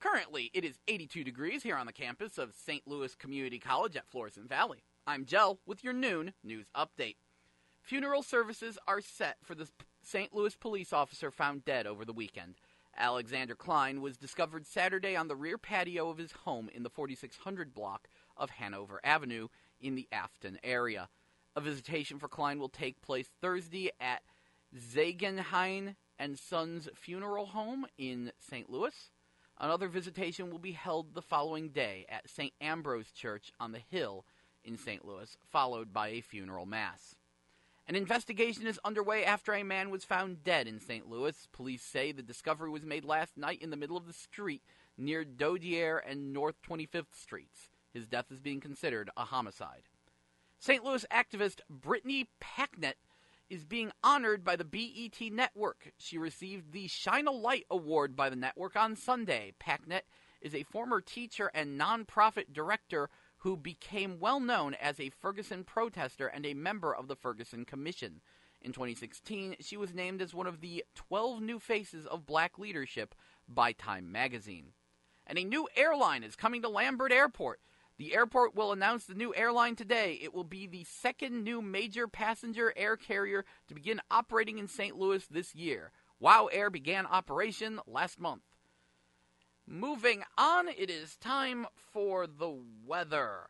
Currently, it is 82 degrees here on the campus of St. Louis Community College at Florissant Valley. I'm Jell with your noon news update. Funeral services are set for the St. Louis police officer found dead over the weekend. Alexander Klein was discovered Saturday on the rear patio of his home in the 4600 block of Hanover Avenue in the Afton area. A visitation for Klein will take place Thursday at Zagenhain and Sons Funeral Home in St. Louis. Another visitation will be held the following day at St. Ambrose Church on the Hill in St. Louis, followed by a funeral mass. An investigation is underway after a man was found dead in St. Louis. Police say the discovery was made last night in the middle of the street near Dodier and North 25th Streets. His death is being considered a homicide. St. Louis activist Brittany Packnett is being honored by the BET Network. She received the Shine a Light Award by the network on Sunday. Packnett is a former teacher and nonprofit director who became well known as a Ferguson protester and a member of the Ferguson Commission. In 2016, she was named as one of the 12 new faces of black leadership by Time magazine. And a new airline is coming to Lambert Airport. The airport will announce the new airline today. It will be the second new major passenger air carrier to begin operating in St. Louis this year. WOW Air began operation last month. Moving on, it is time for the weather.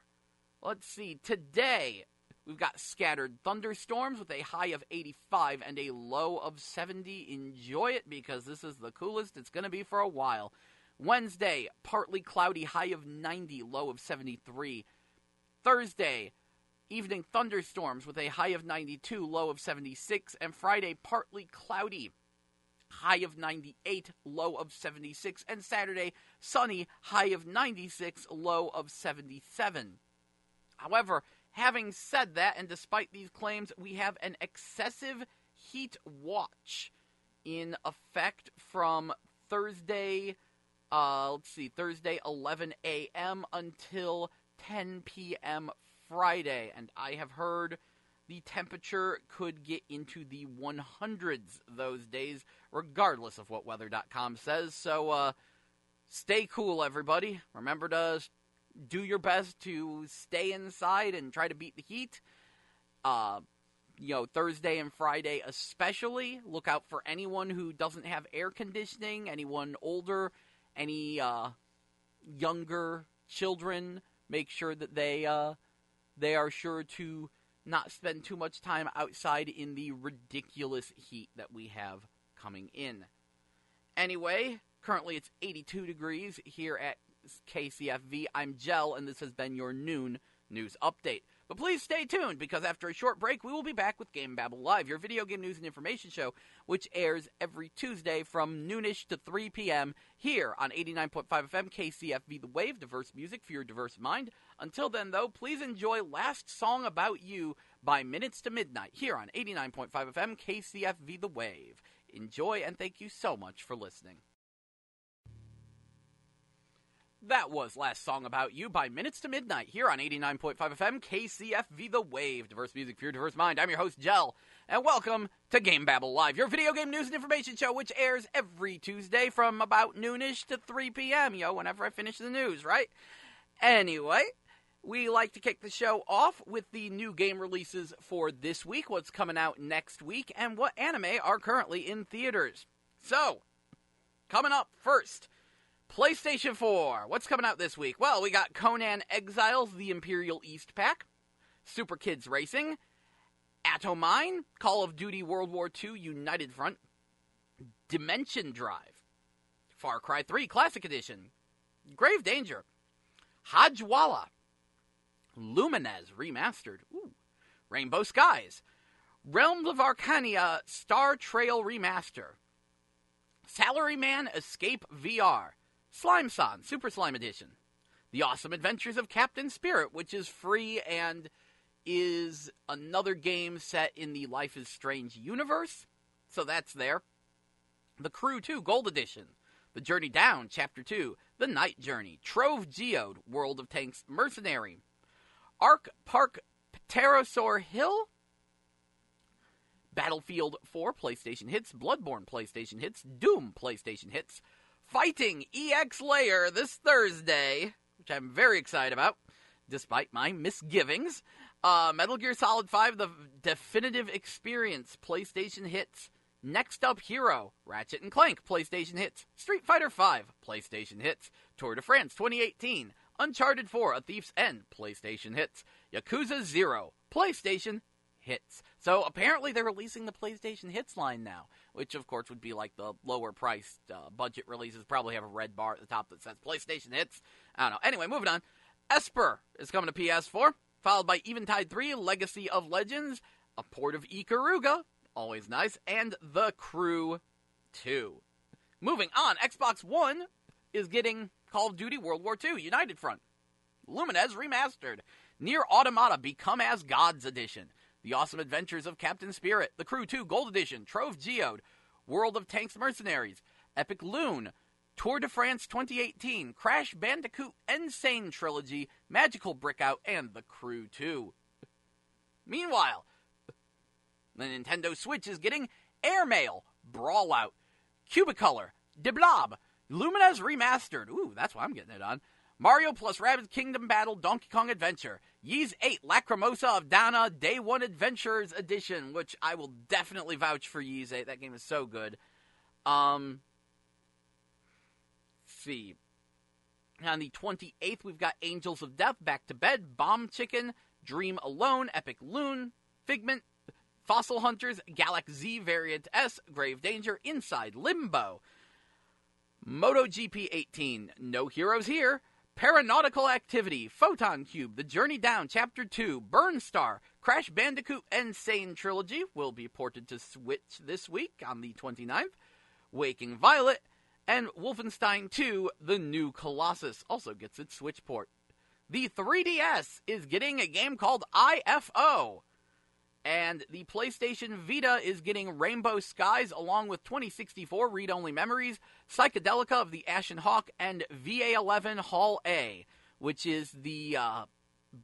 Let's see, today we've got scattered thunderstorms with a high of 85 and a low of 70. Enjoy it because this is the coolest it's going to be for a while. Wednesday, partly cloudy, high of 90, low of 73. Thursday, evening thunderstorms with a high of 92, low of 76. And Friday, partly cloudy, high of 98, low of 76. And Saturday, sunny, high of 96, low of 77. However, having said that, and despite these claims, we have an excessive heat watch in effect from Thursday, Thursday 11 a.m. until 10 p.m. Friday. And I have heard the temperature could get into the 100s those days, regardless of what weather.com says. So stay cool, everybody. Remember to do your best to stay inside and try to beat the heat. Thursday and Friday especially. Look out for anyone who doesn't have air conditioning, anyone older, any younger children. Make sure that they are sure to not spend too much time outside in the ridiculous heat that we have coming in. Anyway, currently it's 82 degrees here at KCFV. I'm Jell, and this has been your noon news update. But please stay tuned, because after a short break, we will be back with GameBabble Live, your video game news and information show, which airs every Tuesday from noonish to 3 p.m. here on 89.5 FM KCFV The Wave, diverse music for your diverse mind. Until then, though, please enjoy Last Song About You by Minutes to Midnight here on 89.5 FM KCFV The Wave. Enjoy, and thank you so much for listening. That was Last Song About You by Minutes to Midnight here on 89.5 FM KCFV The Wave. Diverse music for your diverse mind. I'm your host, Jell, and welcome to GameBabble Live, your video game news and information show, which airs every Tuesday from about noonish to 3 p.m., whenever I finish the news, right? Anyway, we like to kick the show off with the new game releases for this week, what's coming out next week, and what anime are currently in theaters. So, coming up first, PlayStation 4. What's coming out this week? Well, we got Conan Exiles, The Imperial East Pack, Super Kids Racing, Atomine, Call of Duty World War II United Front, Dimension Drive, Far Cry 3 Classic Edition, Grave Danger, Hajwala, Lumines Remastered, Rainbow Skies, Realms of Arcania Star Trail Remaster, Salaryman Escape VR, Slime-san Super Slime Edition, The Awesome Adventures of Captain Spirit, which is free and is another game set in the Life is Strange universe, so that's there. The Crew 2 Gold Edition, The Journey Down Chapter 2, The Night Journey, Trove Geode, World of Tanks Mercenary, Ark Park Pterosaur Hill, Battlefield 4 PlayStation Hits, Bloodborne PlayStation Hits, Doom PlayStation Hits, Fighting EX Layer this Thursday, which I'm very excited about, despite my misgivings. Metal Gear Solid 5, The Definitive Experience, PlayStation hits. Next Up Hero, Ratchet & Clank, PlayStation hits. Street Fighter V, PlayStation hits. Tour de France 2018, Uncharted 4, A Thief's End, PlayStation hits. Yakuza 0, PlayStation hits. So apparently they're releasing the PlayStation hits line now, which of course would be like the lower priced budget releases. Probably have a red bar at the top that says PlayStation hits. I don't know. Anyway, moving on. Esper is coming to PS4, followed by Eventide 3, Legacy of Legends, a port of Ikaruga, always nice, and The Crew 2. Moving on, Xbox One is getting Call of Duty World War II United Front, Lumines Remastered, Nier Automata Become as Gods Edition, The Awesome Adventures of Captain Spirit, The Crew 2 Gold Edition, Trove Geode, World of Tanks Mercenaries, Epic Loon, Tour de France 2018, Crash Bandicoot Insane Trilogy, Magical Breakout, and The Crew 2. Meanwhile, the Nintendo Switch is getting Airmail, Brawlout, Cubicolor, De Blob, Lumines Remastered, ooh, that's why I'm getting it on, Mario plus Rabbids Kingdom Battle Donkey Kong Adventure, Ys 8 Lacrimosa of Dana Day 1 Adventures Edition, which I will definitely vouch for Ys 8. That game is so good. Let's see. On the 28th, we've got Angels of Death, Back to Bed, Bomb Chicken, Dream Alone, Epic Loon, Figment, Fossil Hunters, Galax Z Variant S, Grave Danger, Inside Limbo, MotoGP 18, No Heroes Here, Paranautical Activity, Photon Cube, The Journey Down, Chapter 2, Burnstar, Crash Bandicoot Insane Trilogy will be ported to Switch this week on the 29th, Waking Violet, and Wolfenstein 2, The New Colossus also gets its Switch port. The 3DS is getting a game called IFO, and the PlayStation Vita is getting Rainbow Skies along with 2064 Read-Only Memories, Psychedelica of the Ashen Hawk, and VA11 Hall A, which is the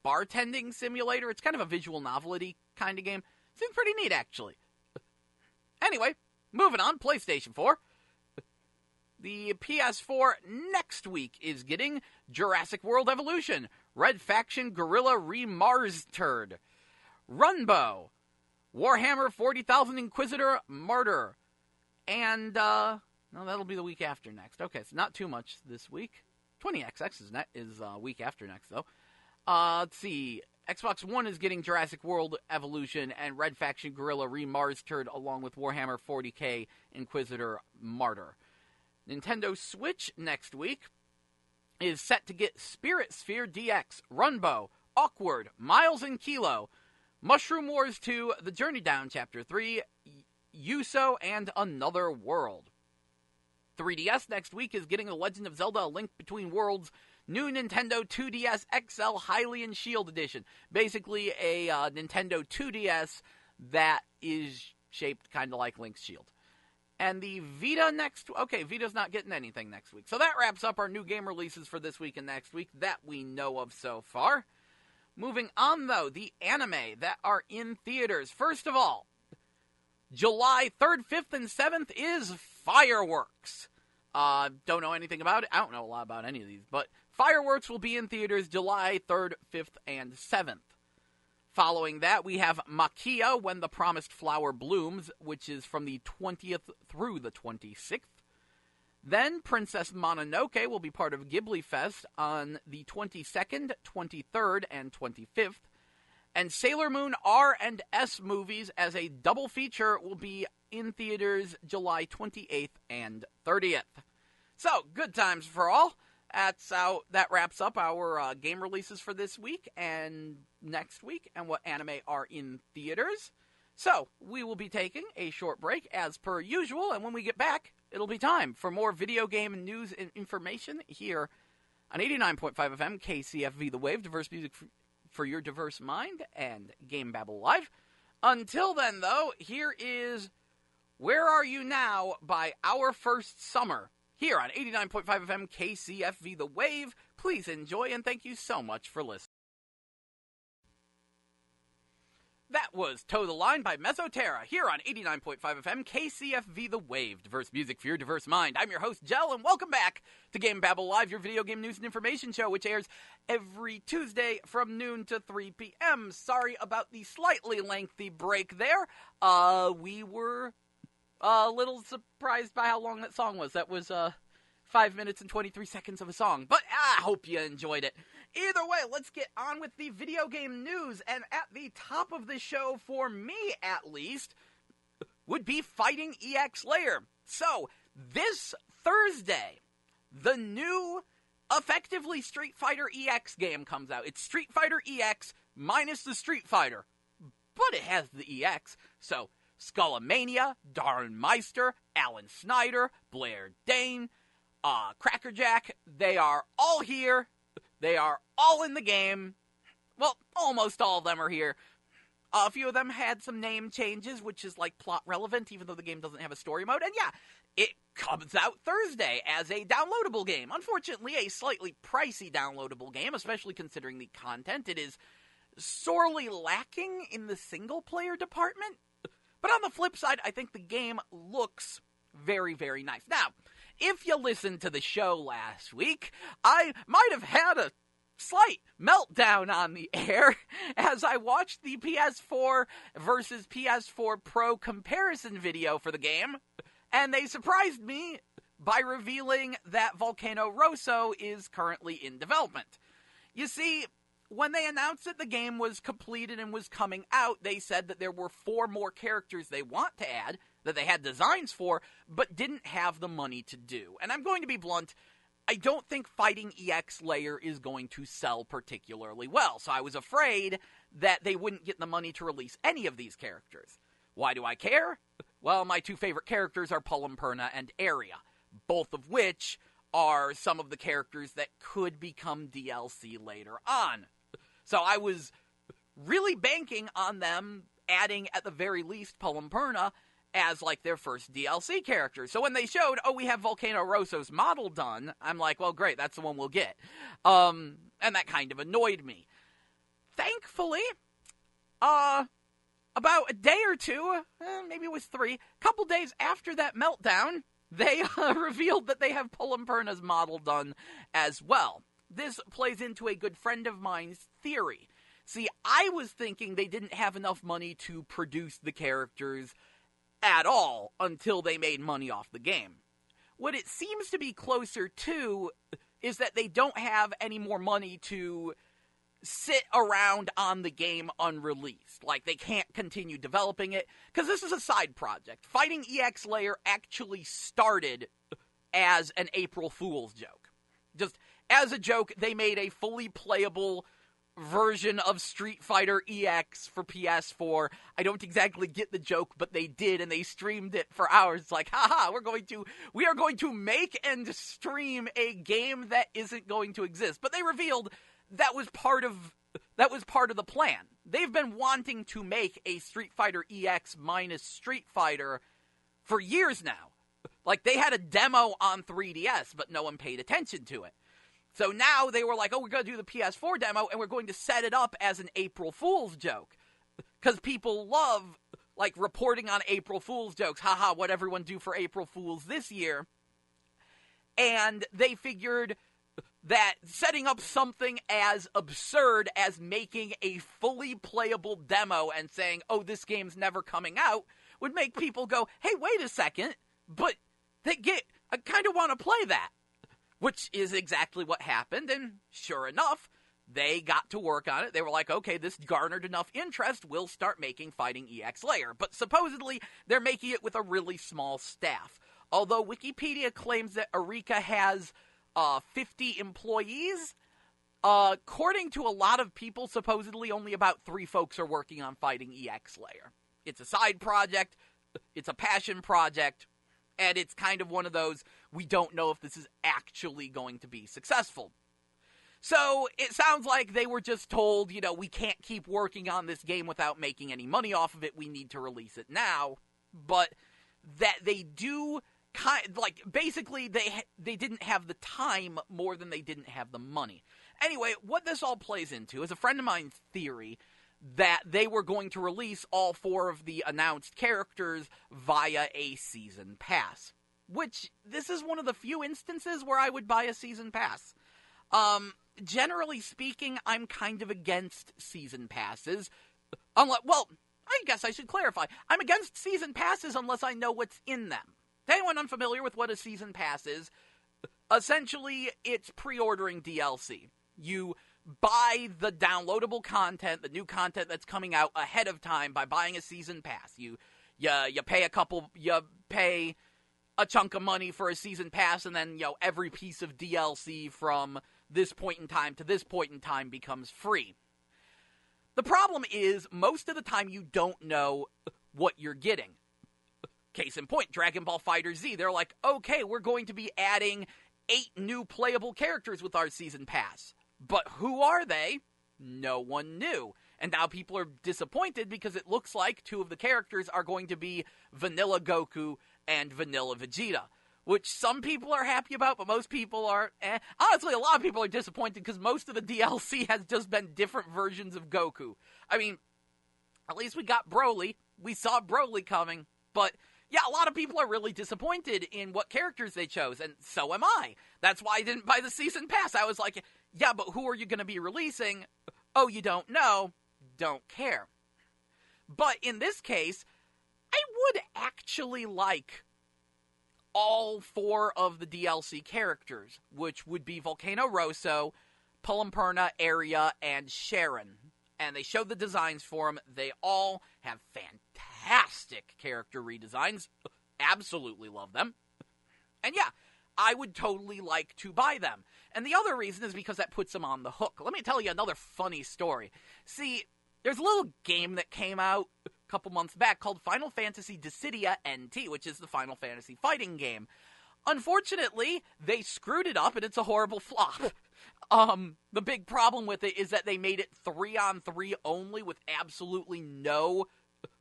bartending simulator. It's kind of a visual novelty kind of game. Seems pretty neat, actually. Anyway, moving on, PlayStation 4. The PS4 next week is getting Jurassic World Evolution, Red Faction Guerrilla Remastered, Runbow, Warhammer 40,000 Inquisitor Martyr, and, no, that'll be the week after next. Okay, so not too much this week. 20XX is week after next, though. Let's see. Xbox One is getting Jurassic World Evolution and Red Faction Guerrilla Remastered along with Warhammer 40k Inquisitor Martyr. Nintendo Switch next week is set to get Spirit Sphere DX, Runbow, Awkward, Miles and Kilo, Mushroom Wars 2, The Journey Down Chapter 3, Yuso, and Another World. 3DS next week is getting The Legend of Zelda: A Link Between Worlds, new Nintendo 2DS XL Hylian Shield Edition. Basically a Nintendo 2DS that is shaped kind of like Link's Shield. And the Vita Vita's not getting anything next week. So that wraps up our new game releases for this week and next week that we know of so far. Moving on, though, the anime that are in theaters. First of all, July 3rd, 5th, and 7th is Fireworks. Don't know anything about it. I don't know a lot about any of these, but Fireworks will be in theaters July 3rd, 5th, and 7th. Following that, we have Maquia, When the Promised Flower Blooms, which is from the 20th through the 26th. Then, Princess Mononoke will be part of Ghibli Fest on the 22nd, 23rd, and 25th. And Sailor Moon R and S movies as a double feature will be in theaters July 28th and 30th. So, good times for all. That wraps up our game releases for this week and next week and what anime are in theaters. So, we will be taking a short break as per usual, and when we get back, it'll be time for more video game news and information here on 89.5 FM KCFV The Wave, diverse music for your diverse mind, and GameBabble Live. Until then, though, here is Where Are You Now by Our First Summer, here on 89.5 FM KCFV The Wave. Please enjoy, and thank you so much for listening. That was Toe the Line by Mesoterra, here on 89.5 FM KCFV The Wave. Diverse music for your diverse mind. I'm your host, Jell, and welcome back to GameBabble Live, your video game news and information show, which airs every Tuesday from noon to 3 p.m. Sorry about the slightly lengthy break there. We were a little surprised by how long that song was. That was 5 minutes and 23 seconds of a song, but I hope you enjoyed it. Either way, let's get on with the video game news, and at the top of the show, for me at least, would be Fighting EX Layer. So, this Thursday, the new, effectively Street Fighter EX game comes out. It's Street Fighter EX minus the Street Fighter, but it has the EX, so Skullomania, Darren Meister, Alan Snyder, Blair Dane, Crackerjack, they are all here. They are all in the game. Well, almost all of them are here. A few of them had some name changes, which is like plot relevant, even though the game doesn't have a story mode. And yeah, it comes out Thursday as a downloadable game. Unfortunately, a slightly pricey downloadable game, especially considering the content. It is sorely lacking in the single-player department. But on the flip side, I think the game looks very, very nice. Now, if you listened to the show last week, I might have had a slight meltdown on the air as I watched the PS4 versus PS4 Pro comparison video for the game, and they surprised me by revealing that Volcano Rosso is currently in development. You see, when they announced that the game was completed and was coming out, they said that there were 4 more characters they want to add, that they had designs for, but didn't have the money to do. And I'm going to be blunt, I don't think Fighting EX Layer is going to sell particularly well, so I was afraid that they wouldn't get the money to release any of these characters. Why do I care? Well, my 2 favorite characters are Pullumperna and Area, both of which are some of the characters that could become DLC later on. So I was really banking on them adding, at the very least, Pullumperna as, like, their first DLC character. So when they showed, oh, we have Volcano Rosso's model done, I'm like, well, great, that's the one we'll get. And that kind of annoyed me. Thankfully, about a day or two, maybe it was 3, couple days after that meltdown, they revealed that they have Pullumperna's model done as well. This plays into a good friend of mine's theory. See, I was thinking they didn't have enough money to produce the characters at all until they made money off the game. What it seems to be closer to is that they don't have any more money to sit around on the game unreleased. Like, they can't continue developing it, because this is a side project. Fighting EX Layer actually started as an April Fool's joke. Just as a joke, they made a fully playable version of Street Fighter EX for PS4. I don't exactly get the joke, but they did, and they streamed it for hours. It's like, haha, we are going to make and stream a game that isn't going to exist. But they revealed that was part of the plan. They've been wanting to make a Street Fighter EX minus Street Fighter for years now. Like, they had a demo on 3DS, but no one paid attention to it. So now they were like, oh, we're going to do the PS4 demo, and we're going to set it up as an April Fool's joke. Because people love, like, reporting on April Fool's jokes. Haha, what everyone do for April Fools this year. And they figured that setting up something as absurd as making a fully playable demo and saying, oh, this game's never coming out, would make people go, hey, wait a second, but I kind of want to play that. Which is exactly what happened, and sure enough, they got to work on it. They were like, okay, this garnered enough interest, we'll start making Fighting EX Layer. But supposedly, they're making it with a really small staff. Although Wikipedia claims that Eureka has 50 employees, according to a lot of people, supposedly only about 3 folks are working on Fighting EX Layer. It's a side project, it's a passion project, and it's kind of one of those, we don't know if this is actually going to be successful. So, it sounds like they were just told, we can't keep working on this game without making any money off of it, we need to release it now. But that they do, basically, they didn't have the time more than they didn't have the money. Anyway, what this all plays into is a friend of mine's theory that they were going to release all 4 of the announced characters via a season pass. Which, this is one of the few instances where I would buy a season pass. Generally speaking, I'm kind of against season passes. Well, I guess I should clarify. I'm against season passes unless I know what's in them. To anyone unfamiliar with what a season pass is, essentially, it's pre-ordering DLC. You buy the downloadable content, the new content that's coming out ahead of time by buying a season pass. You pay a chunk of money for a season pass, and then, every piece of DLC from this point in time to this point in time becomes free. The problem is, most of the time you don't know what you're getting. Case in point, Dragon Ball FighterZ, they're like, okay, we're going to be adding 8 new playable characters with our season pass. But who are they? No one knew. And now people are disappointed because it looks like 2 of the characters are going to be Vanilla Goku and Vanilla Vegeta. Which some people are happy about, but most people are Honestly, a lot of people are disappointed because most of the DLC has just been different versions of Goku. I mean, at least we got Broly. We saw Broly coming. But yeah, a lot of people are really disappointed in what characters they chose, and so am I. That's why I didn't buy the season pass. I was like, yeah, but who are you going to be releasing? Oh, you don't know? Don't care. But in this case, I would actually like all 4 of the DLC characters, which would be Volcano Rosso, Pulamperna, Area, and Sharon. And they showed the designs for them. They all have fantastic character redesigns. Absolutely love them. And yeah, I would totally like to buy them. And the other reason is because that puts them on the hook. Let me tell you another funny story. See, there's a little game that came out a couple months back called Final Fantasy Dissidia NT, which is the Final Fantasy fighting game. Unfortunately, they screwed it up and it's a horrible flop. The big problem with it is that they made it 3-on-3 only with absolutely no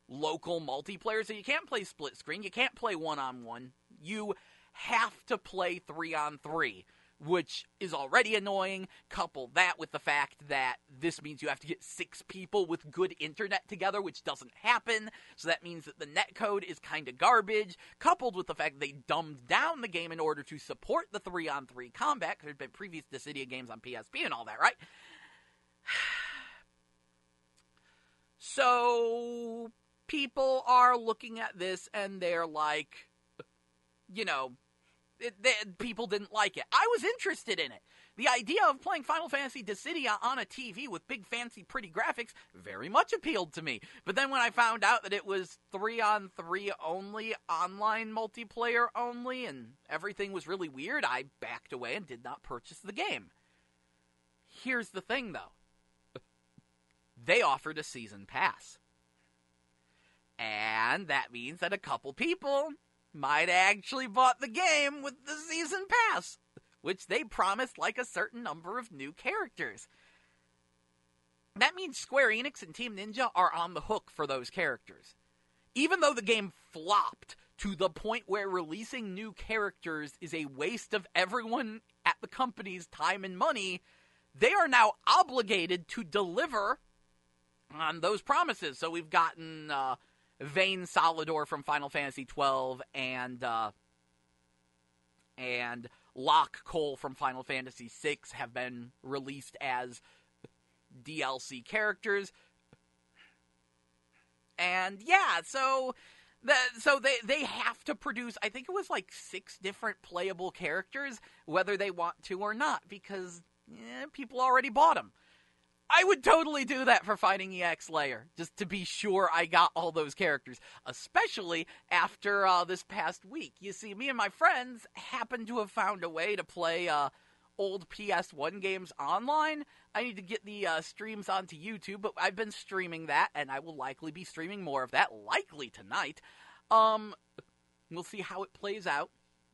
local multiplayer. So you can't play split screen, you can't play 1-on-1. You have to play 3-on-3, which is already annoying. Couple that with the fact that this means you have to get 6 people with good internet together, which doesn't happen. So that means that the netcode is kind of garbage, coupled with the fact that they dumbed down the game in order to support the 3-on-3 combat, because there's been previous Dissidia games on PSP and all that, right? So people are looking at this and they're like, people didn't like it. I was interested in it. The idea of playing Final Fantasy Dissidia on a TV with big, fancy, pretty graphics very much appealed to me. But then when I found out that it was 3-on-3 only, online multiplayer only, and everything was really weird, I backed away and did not purchase the game. Here's the thing, though. They offered a season pass. And that means that a couple people might actually bought the game with the season pass, which they promised like a certain number of new characters. That means Square Enix and Team Ninja are on the hook for those characters. Even though the game flopped to the point where releasing new characters is a waste of everyone at the company's time and money, they are now obligated to deliver on those promises. So we've gotten Vayne Solidor from Final Fantasy XII and Locke Cole from Final Fantasy VI have been released as DLC characters. And yeah, so they have to produce, I think it was like 6 different playable characters, whether they want to or not, because people already bought them. I would totally do that for Fighting EX Layer, just to be sure I got all those characters, especially after this past week. You see, me and my friends happen to have found a way to play old PS1 games online. I need to get the streams onto YouTube, but I've been streaming that, and I will likely be streaming more of that, likely tonight. We'll see how it plays out.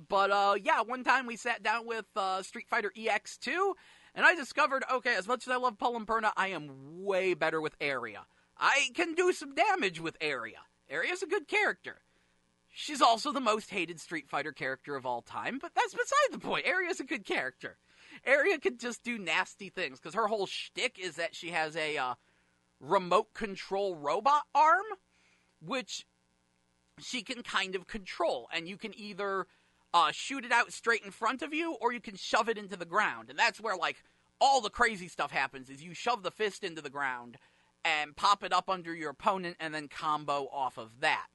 But yeah, one time we sat down with Street Fighter EX2, and I discovered, okay, as much as I love Pulamperna, I am way better with Area. I can do some damage with Area. Area's a good character. She's also the most hated Street Fighter character of all time, but that's beside the point. Area's a good character. Area could just do nasty things, because her whole shtick is that she has a remote control robot arm, which she can kind of control. And you can either shoot it out straight in front of you, or you can shove it into the ground. And that's where, like, all the crazy stuff happens, is you shove the fist into the ground and pop it up under your opponent and then combo off of that.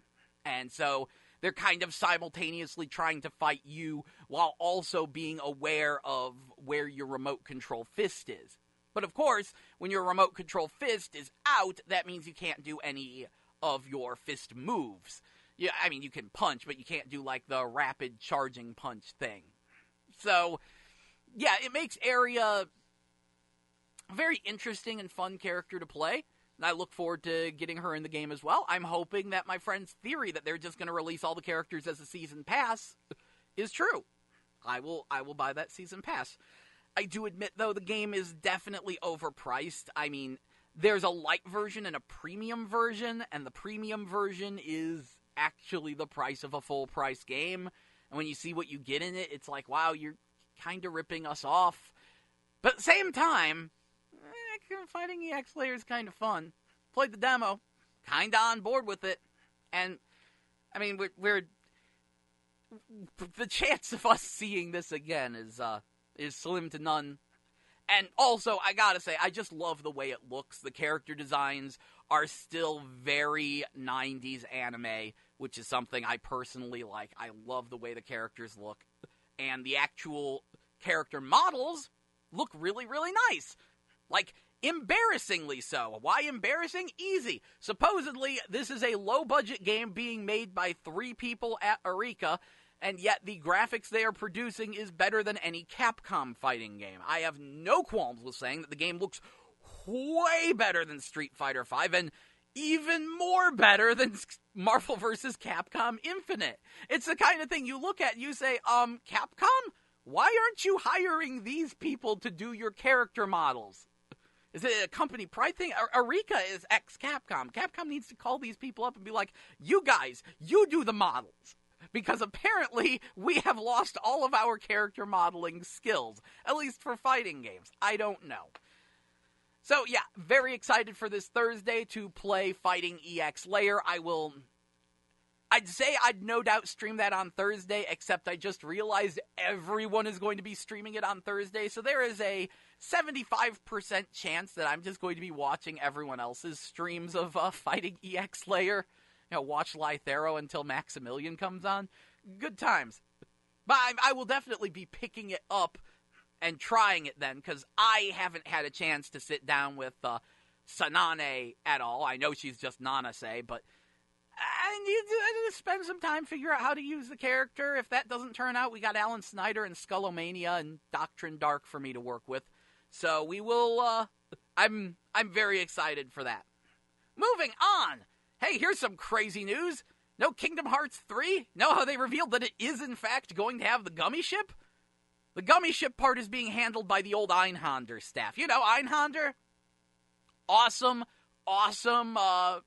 And so they're kind of simultaneously trying to fight you while also being aware of where your remote control fist is. But of course, when your remote control fist is out, that means you can't do any of your fist moves. Yeah, I mean, you can punch, but you can't do, like, the rapid charging punch thing. So, yeah, it makes Area a very interesting and fun character to play. And I look forward to getting her in the game as well. I'm hoping that my friend's theory that they're just going to release all the characters as a season pass is true. I will buy that season pass. I do admit, though, the game is definitely overpriced. I mean, there's a light version and a premium version, and the premium version is actually the price of a full-price game. And when you see what you get in it, it's like, wow, you're kind of ripping us off. But at the same time, fighting EX Layer is kind of fun. Played the demo, kind of on board with it. And, I mean, we're the chance of us seeing this again is slim to none. And also, I gotta say, I just love the way it looks. The character designs are still very 90s anime, which is something I personally like. I love the way the characters look. And the actual character models look really, really nice. Like, embarrassingly so. Why embarrassing? Easy. Supposedly, this is a low-budget game being made by 3 people at Eureka, and yet the graphics they are producing is better than any Capcom fighting game. I have no qualms with saying that the game looks way better than Street Fighter V, and even more better than Marvel vs. Capcom Infinite. It's the kind of thing you look at and you say, Capcom? Why aren't you hiring these people to do your character models? Is it a company pride thing? Eureka is ex-Capcom. Capcom needs to call these people up and be like, you guys, you do the models. Because apparently we have lost all of our character modeling skills. At least for fighting games. I don't know. So yeah, very excited for this Thursday to play Fighting EX Layer. I'd say I'd no doubt stream that on Thursday, except I just realized everyone is going to be streaming it on Thursday, so there is a 75% chance that I'm just going to be watching everyone else's streams of Fighting EX Layer. You know, watch Lythero until Maximilian comes on. Good times. But I will definitely be picking it up and trying it then, because I haven't had a chance to sit down with Sanane at all. I know she's just Nanase, but I need to spend some time figure out how to use the character. If that doesn't turn out, we got Alan Snyder and Skullomania and Doctrine Dark for me to work with. So we will, I'm very excited for that. Moving on. Hey, here's some crazy news. No Kingdom Hearts 3? Know how they revealed that it is in fact going to have the gummy ship? The gummy ship part is being handled by the old Einhander staff. You know, Einhander? Awesome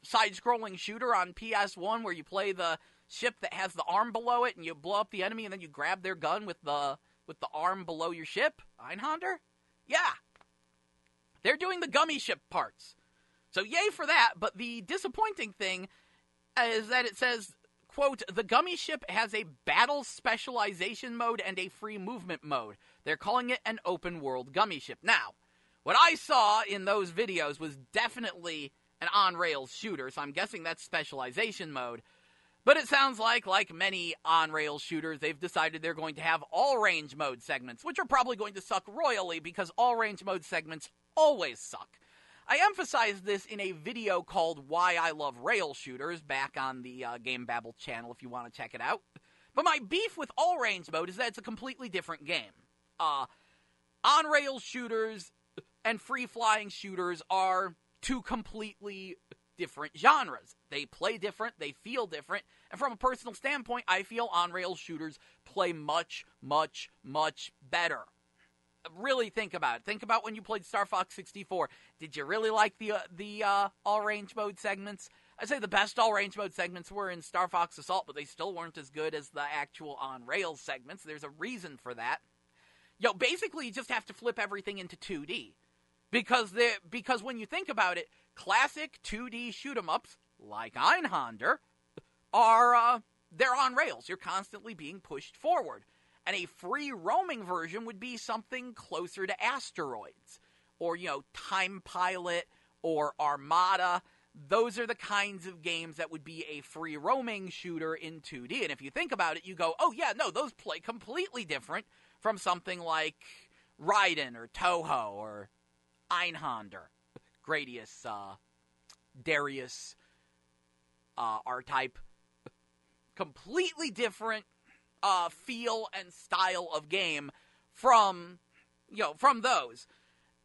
side-scrolling shooter on PS1 where you play the ship that has the arm below it and you blow up the enemy and then you grab their gun with the arm below your ship. Einhander? Yeah. They're doing the gummy ship parts. So yay for that, but the disappointing thing is that it says, quote, the gummy ship has a battle specialization mode and a free movement mode. They're calling it an open world gummy ship. Now, what I saw in those videos was definitely an on-rails shooter, so I'm guessing that's specialization mode. But it sounds like many on-rails shooters, they've decided they're going to have all-range mode segments, which are probably going to suck royally because all-range mode segments always suck. I emphasized this in a video called Why I Love Rail Shooters back on the GameBabble channel if you want to check it out. But my beef with all-range mode is that it's a completely different game. On-rail shooters and free-flying shooters are two completely different genres. They play different, they feel different, and from a personal standpoint, I feel on-rail shooters play much, much, much better. Really think about it. Think about when you played Star Fox 64. Did you really like the all-range mode segments? I'd say the best all-range mode segments were in Star Fox Assault, but they still weren't as good as the actual on-rails segments. There's a reason for that. Basically, you just have to flip everything into 2D. Because when you think about it, classic 2D shoot-'em-ups, like Einhander, are, they're on rails. You're constantly being pushed forward. And a free roaming version would be something closer to Asteroids, or, Time Pilot, or Armada. Those are the kinds of games that would be a free roaming shooter in 2D. And if you think about it, you go, oh yeah, no, those play completely different from something like Raiden, or Toho, or Einhander, Gradius, Darius, R-Type. Completely different feel and style of game from those.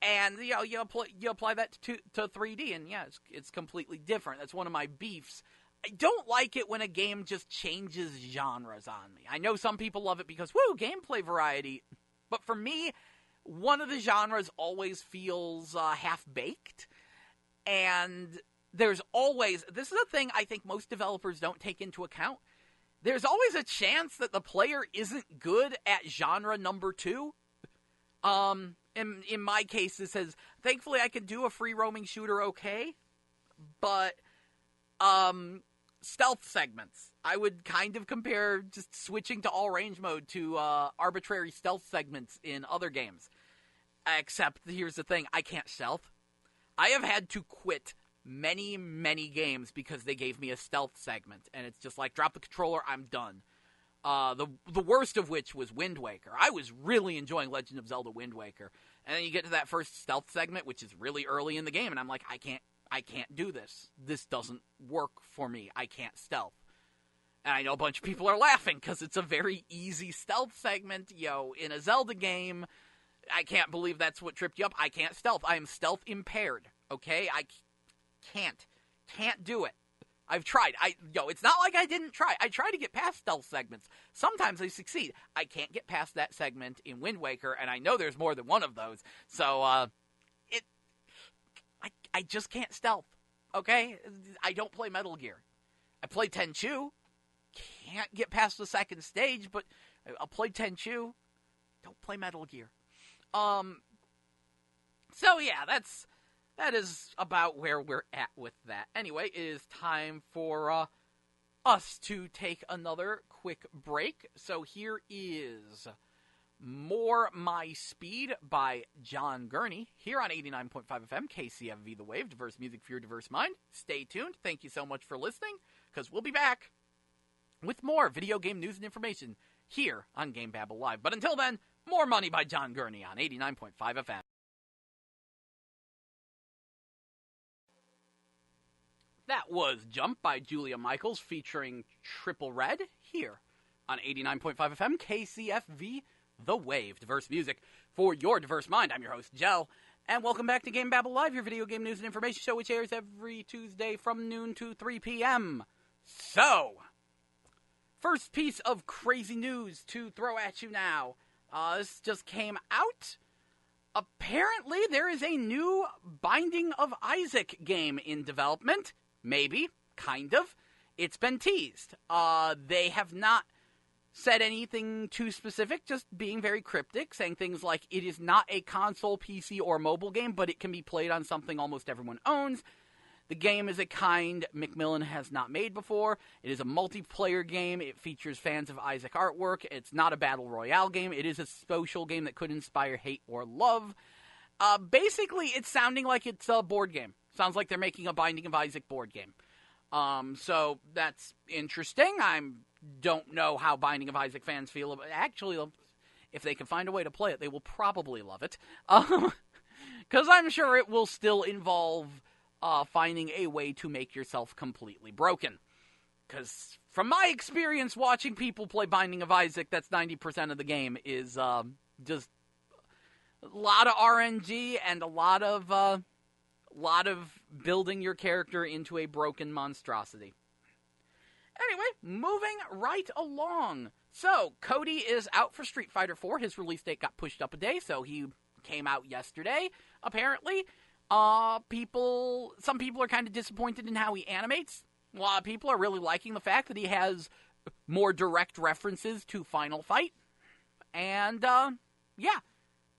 And, you apply that to 3D, and yeah, it's completely different. That's one of my beefs. I don't like it when a game just changes genres on me. I know some people love it because, woo, gameplay variety. But for me, one of the genres always feels half-baked. And there's always, this is a thing I think most developers don't take into account. There's always a chance that the player isn't good at genre number 2. In my case, it says, thankfully I can do a free roaming shooter okay, but stealth segments. I would kind of compare just switching to all range mode to arbitrary stealth segments in other games. Except, here's the thing, I can't stealth. I have had to quit many, many games because they gave me a stealth segment, and it's just like, drop the controller, I'm done. The worst of which was Wind Waker. I was really enjoying Legend of Zelda Wind Waker. And then you get to that first stealth segment, which is really early in the game, and I'm like, I can't do this. This doesn't work for me. I can't stealth. And I know a bunch of people are laughing, because it's a very easy stealth segment, in a Zelda game. I can't believe that's what tripped you up. I can't stealth. I am stealth impaired, okay? I can't do it. I've tried. It's not like I didn't try. I try to get past stealth segments. Sometimes I succeed. I can't get past that segment in Wind Waker, and I know there's more than one of those. So, I just can't stealth, okay? I don't play Metal Gear. I play Tenchu. Can't get past the second stage, but I'll play Tenchu. Don't play Metal Gear. So yeah, that is about where we're at with that. Anyway, it is time for us to take another quick break. So here is More My Speed by John Gurney here on 89.5 FM KCFV The Wave. Diverse music for your diverse mind. Stay tuned. Thank you so much for listening, because we'll be back with more video game news and information here on GameBabble Live. But until then, More Money by John Gurney on 89.5 FM. That was Jump by Julia Michaels featuring Triple Red here on 89.5 FM KCFV The Wave. Diverse music for your diverse mind. I'm your host, Jell, and welcome back to GameBabble Live, your video game news and information show, which airs every Tuesday from noon to 3 p.m. So, first piece of crazy news to throw at you now. This just came out. Apparently, there is a new Binding of Isaac game in development. Maybe. Kind of. It's been teased. They have not said anything too specific, just being very cryptic, saying things like, it is not a console, PC, or mobile game, but it can be played on something almost everyone owns. The game is a kind Macmillan has not made before. It is a multiplayer game. It features fans of Isaac artwork. It's not a battle royale game. It is a social game that could inspire hate or love. Basically, it's sounding like it's a board game. Sounds like they're making a Binding of Isaac board game. So that's interesting. I don't know how Binding of Isaac fans feel about it. Actually, if they can find a way to play it, they will probably love it. Because I'm sure it will still involve finding a way to make yourself completely broken. Because from my experience watching people play Binding of Isaac, that's 90% of the game is just a lot of RNG and a lot of building your character into a broken monstrosity. Anyway, moving right along. So, Cody is out for Street Fighter 4. His release date got pushed up a day, so he came out yesterday, apparently. Some people are kind of disappointed in how he animates. A lot of people are really liking the fact that he has more direct references to Final Fight. And, yeah,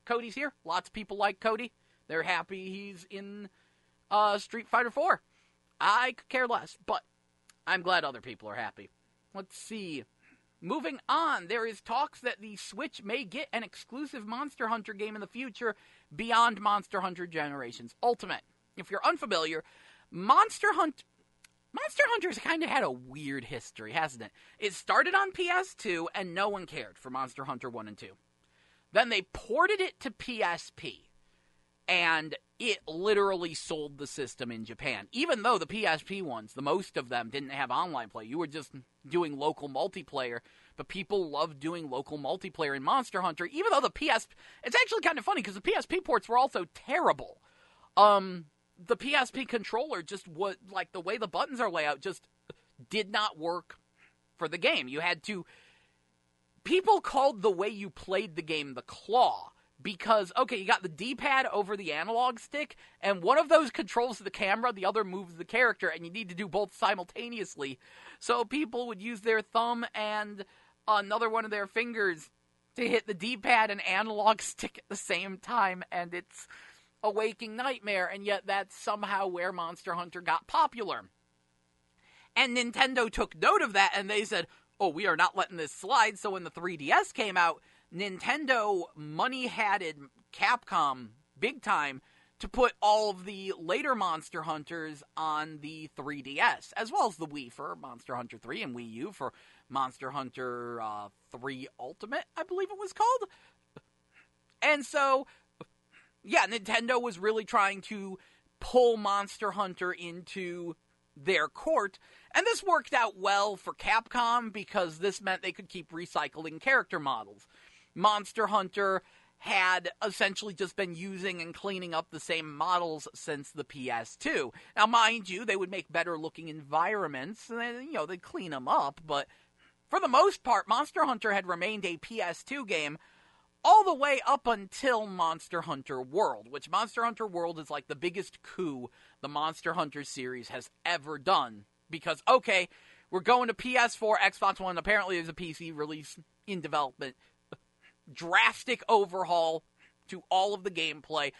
Cody's here. Lots of people like Cody. They're happy he's in Street Fighter 4. I could care less, but I'm glad other people are happy. Let's see. Moving on, there is talks that the Switch may get an exclusive Monster Hunter game in the future beyond Monster Hunter Generations Ultimate. If you're unfamiliar, Monster Hunter's kind of had a weird history, hasn't it? It started on PS2, and no one cared for Monster Hunter 1 and 2. Then they ported it to PSP, and it literally sold the system in Japan. Even though the PSP ones, the most of them, didn't have online play. You were just doing local multiplayer, but people loved doing local multiplayer in Monster Hunter, even though it's actually kind of funny, because the PSP ports were also terrible. The PSP controller just was, like, the way the buttons are laid out just did not work for the game. People called the way you played the game the claw, because, okay, you got the D-pad over the analog stick, and one of those controls the camera, the other moves the character, and you need to do both simultaneously. So people would use their thumb and another one of their fingers to hit the D-pad and analog stick at the same time, and it's a waking nightmare, and yet that's somehow where Monster Hunter got popular. And Nintendo took note of that, and they said, oh, we are not letting this slide. So when the 3DS came out, Nintendo money-hatted Capcom big time to put all of the later Monster Hunters on the 3DS, as well as the Wii for Monster Hunter 3 and Wii U for Monster Hunter 3 Ultimate, I believe it was called. And so, yeah, Nintendo was really trying to pull Monster Hunter into their court, and this worked out well for Capcom because this meant they could keep recycling character models. Monster Hunter had essentially just been using and cleaning up the same models since the PS2. Now, mind you, they would make better-looking environments, and they'd clean them up, but for the most part, Monster Hunter had remained a PS2 game all the way up until Monster Hunter World, which Monster Hunter World is like the biggest coup the Monster Hunter series has ever done. Because, okay, we're going to PS4, Xbox One, apparently there's a PC release in development. Drastic overhaul to all of the gameplay,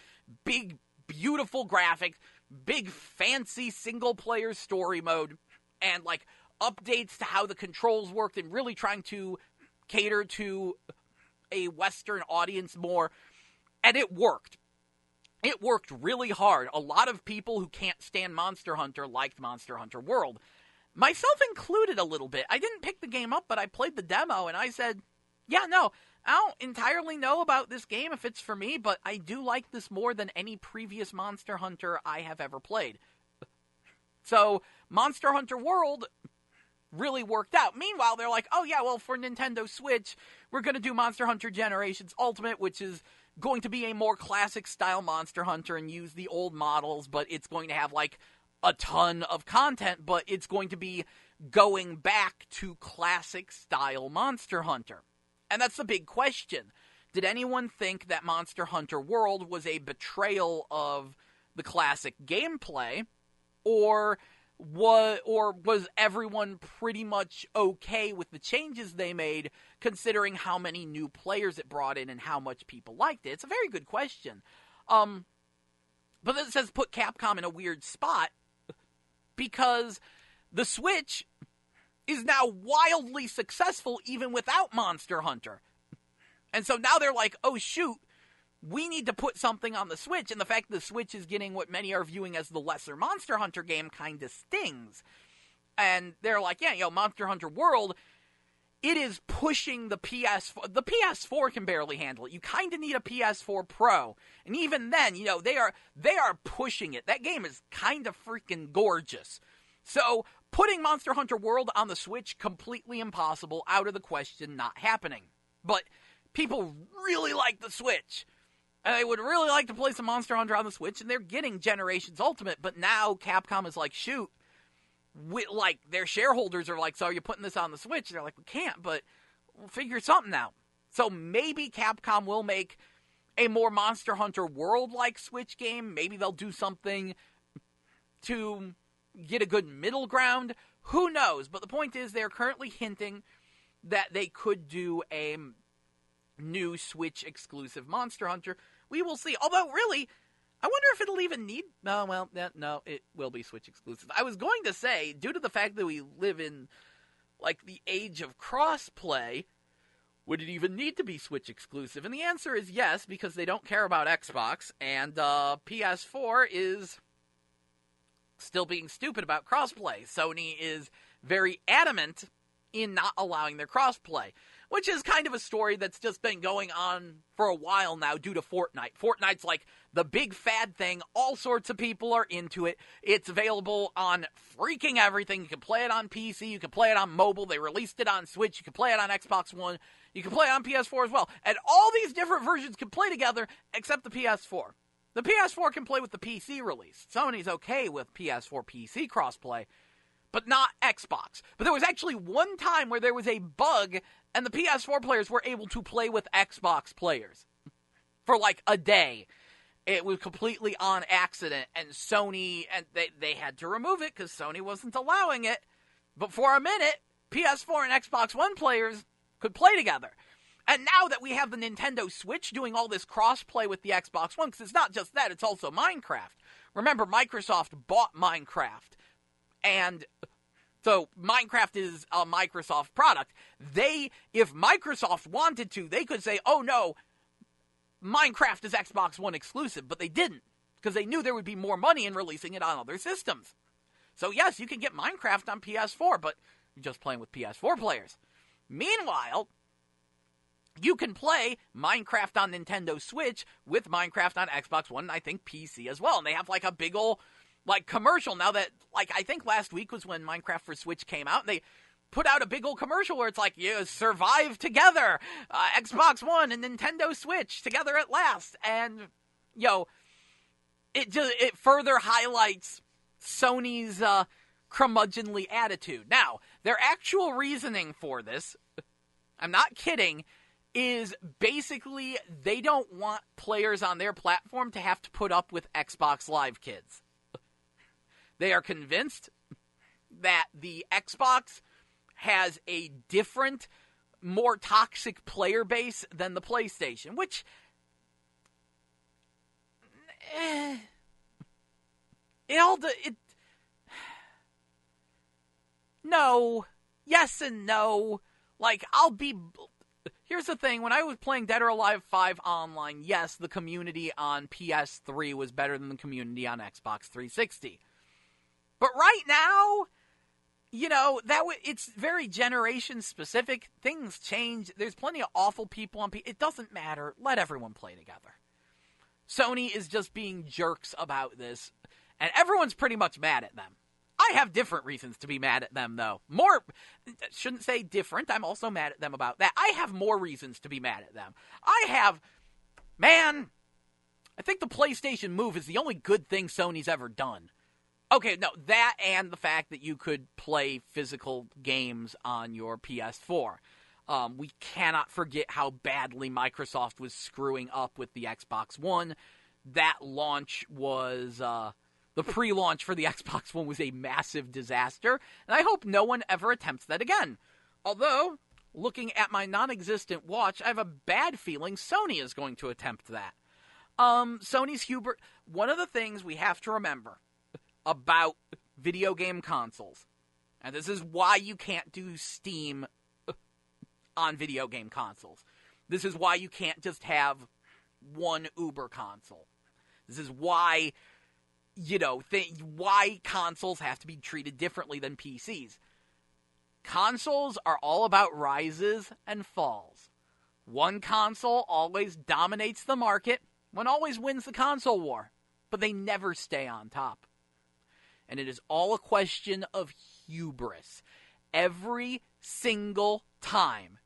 big, beautiful graphics, big, fancy single-player story mode, and, like, updates to how the controls worked, and really trying to cater to a Western audience more, and it worked. It worked really hard. A lot of people who can't stand Monster Hunter liked Monster Hunter World. Myself included a little bit. I didn't pick the game up, but I played the demo, and I said, yeah, no, I don't entirely know about this game if it's for me, but I do like this more than any previous Monster Hunter I have ever played. So, Monster Hunter World really worked out. Meanwhile, they're like, oh yeah, well, for Nintendo Switch, we're going to do Monster Hunter Generations Ultimate, which is going to be a more classic-style Monster Hunter and use the old models, but it's going to have, like, a ton of content, but it's going to be going back to classic-style Monster Hunter. And that's the big question. Did anyone think that Monster Hunter World was a betrayal of the classic gameplay, or was everyone pretty much okay with the changes they made, considering how many new players it brought in and how much people liked it? It's a very good question. But this says put Capcom in a weird spot, because the Switch is now wildly successful even without Monster Hunter. And so now they're like, oh shoot, we need to put something on the Switch, and the fact that the Switch is getting what many are viewing as the lesser Monster Hunter game kind of stings. And they're like, yeah, Monster Hunter World, it is pushing the PS4. The PS4 can barely handle it. You kind of need a PS4 Pro. And even then, they are pushing it. That game is kind of freaking gorgeous. So, putting Monster Hunter World on the Switch, completely impossible, out of the question, not happening. But people really like the Switch. They would really like to play some Monster Hunter on the Switch, and they're getting Generations Ultimate, but now Capcom is like, shoot, their shareholders are like, so are you putting this on the Switch? And they're like, we can't, but we'll figure something out. So maybe Capcom will make a more Monster Hunter World-like Switch game. Maybe they'll do something to get a good middle ground. Who knows? But the point is, they're currently hinting that they could do a new Switch-exclusive Monster Hunter. We will see. Although, really, I wonder if it'll even need... No, it will be Switch exclusive. I was going to say, due to the fact that we live in, like, the age of crossplay, would it even need to be Switch exclusive? And the answer is yes, because they don't care about Xbox, and PS4 is still being stupid about crossplay. Sony is very adamant in not allowing their crossplay, which is kind of a story that's just been going on for a while now due to Fortnite. Fortnite's like the big fad thing. All sorts of people are into it. It's available on freaking everything. You can play it on PC. You can play it on mobile. They released it on Switch. You can play it on Xbox One. You can play it on PS4 as well. And all these different versions can play together except the PS4. The PS4 can play with the PC release. Sony's okay with PS4 PC crossplay, but not Xbox. But there was actually one time where there was a bug and the PS4 players were able to play with Xbox players for like a day. It was completely on accident, and Sony, and they had to remove it because Sony wasn't allowing it. But for a minute, PS4 and Xbox One players could play together. And now that we have the Nintendo Switch doing all this cross-play with the Xbox One, because it's not just that, it's also Minecraft. Remember, Microsoft bought Minecraft. And so Minecraft is a Microsoft product. If Microsoft wanted to, they could say, oh no, Minecraft is Xbox One exclusive, but they didn't, because they knew there would be more money in releasing it on other systems. So yes, you can get Minecraft on PS4, but you're just playing with PS4 players. Meanwhile, you can play Minecraft on Nintendo Switch with Minecraft on Xbox One and I think PC as well. And they have like a big ol' like commercial now that, like, I think last week was when Minecraft for Switch came out, and they put out a big old commercial where it's like, you survive together, Xbox One and Nintendo Switch together at last. And, it further highlights Sony's curmudgeonly attitude. Now, their actual reasoning for this, I'm not kidding, is basically they don't want players on their platform to have to put up with Xbox Live kids. They are convinced that the Xbox has a different, more toxic player base than the PlayStation, which... No. Yes and no. Like, here's the thing, when I was playing Dead or Alive 5 online, yes, the community on PS3 was better than the community on Xbox 360. But right now, it's very generation-specific. Things change. There's plenty of awful people on it doesn't matter. Let everyone play together. Sony is just being jerks about this, and everyone's pretty much mad at them. I have different reasons to be mad at them, though. Shouldn't say different. I'm also mad at them about that. I have more reasons to be mad at them. I think the PlayStation Move is the only good thing Sony's ever done. Okay, no, that and the fact that you could play physical games on your PS4. We cannot forget how badly Microsoft was screwing up with the Xbox One. That launch was... the pre-launch for the Xbox One was a massive disaster, and I hope no one ever attempts that again. Although, looking at my non-existent watch, I have a bad feeling Sony is going to attempt that. Sony's hubris... One of the things we have to remember about video game consoles, and this is why you can't do Steam on video game consoles. This is why you can't just have one Uber console. This is why... why consoles have to be treated differently than PCs. Consoles are all about rises and falls. One console always dominates the market, one always wins the console war, but they never stay on top. And it is all a question of hubris. Every single time,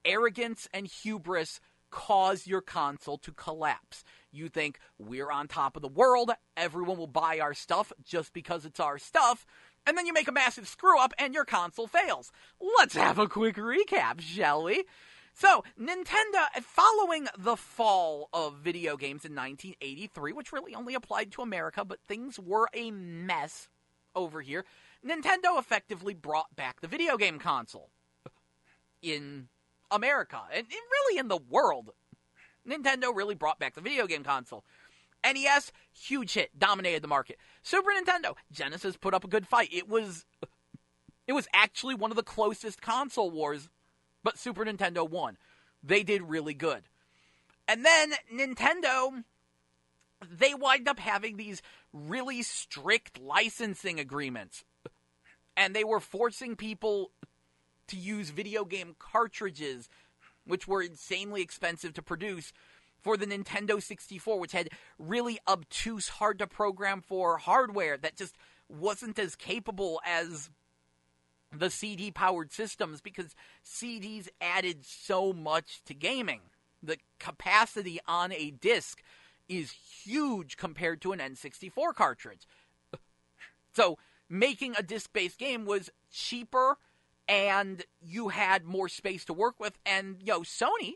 arrogance and hubris cause your console to collapse. You think, we're on top of the world, everyone will buy our stuff just because it's our stuff, and then you make a massive screw-up and your console fails. Let's have a quick recap, shall we? So, Nintendo, following the fall of video games in 1983, which really only applied to America, but things were a mess over here, Nintendo effectively brought back the video game console in America, and really in the world. Nintendo really brought back the video game console. NES, huge hit, dominated the market. Super Nintendo, Genesis put up a good fight. It was actually one of the closest console wars, but Super Nintendo won. They did really good. And then Nintendo, they wind up having these really strict licensing agreements. And they were forcing people to use video game cartridges, which were insanely expensive to produce, for the Nintendo 64, which had really obtuse, hard-to-program-for hardware that just wasn't as capable as the CD-powered systems, because CDs added so much to gaming. The capacity on a disc is huge compared to an N64 cartridge. So making a disc-based game was cheaper, and you had more space to work with, and, Sony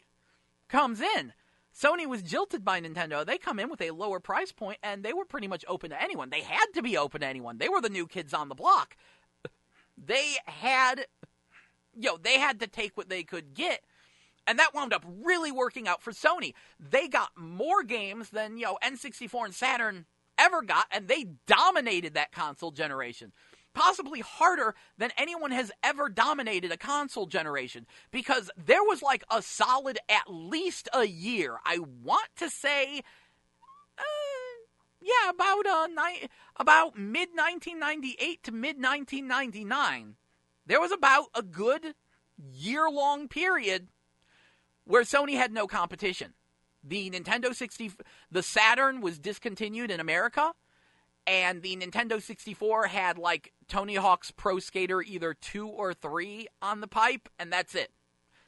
comes in. Sony was jilted by Nintendo. They come in with a lower price point, and they were pretty much open to anyone. They had to be open to anyone. They were the new kids on the block. They had to take what they could get, and that wound up really working out for Sony. They got more games than, N64 and Saturn ever got, and they dominated that console generation. Possibly harder than anyone has ever dominated a console generation, because there was like a solid at least a year, I want to say, about mid-1998 to mid-1999, there was about a good year-long period where Sony had no competition. The the Saturn was discontinued in America, and the Nintendo 64 had, like, Tony Hawk's Pro Skater either 2 or 3 on the pipe, and that's it.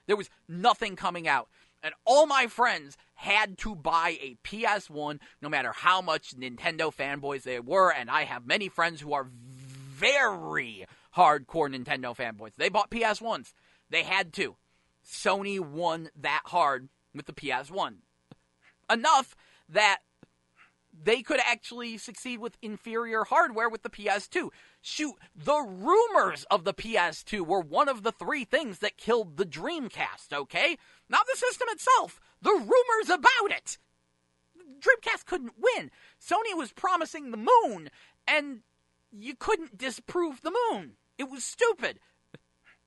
There was nothing coming out. And all my friends had to buy a PS1, no matter how much Nintendo fanboys they were, and I have many friends who are very hardcore Nintendo fanboys. They bought PS1s. They had to. Sony won that hard with the PS1. Enough that they could actually succeed with inferior hardware with the PS2. Shoot, the rumors of the PS2 were one of the 3 things that killed the Dreamcast, okay? Not the system itself, the rumors about it. Dreamcast couldn't win. Sony was promising the moon, and you couldn't disprove the moon. It was stupid.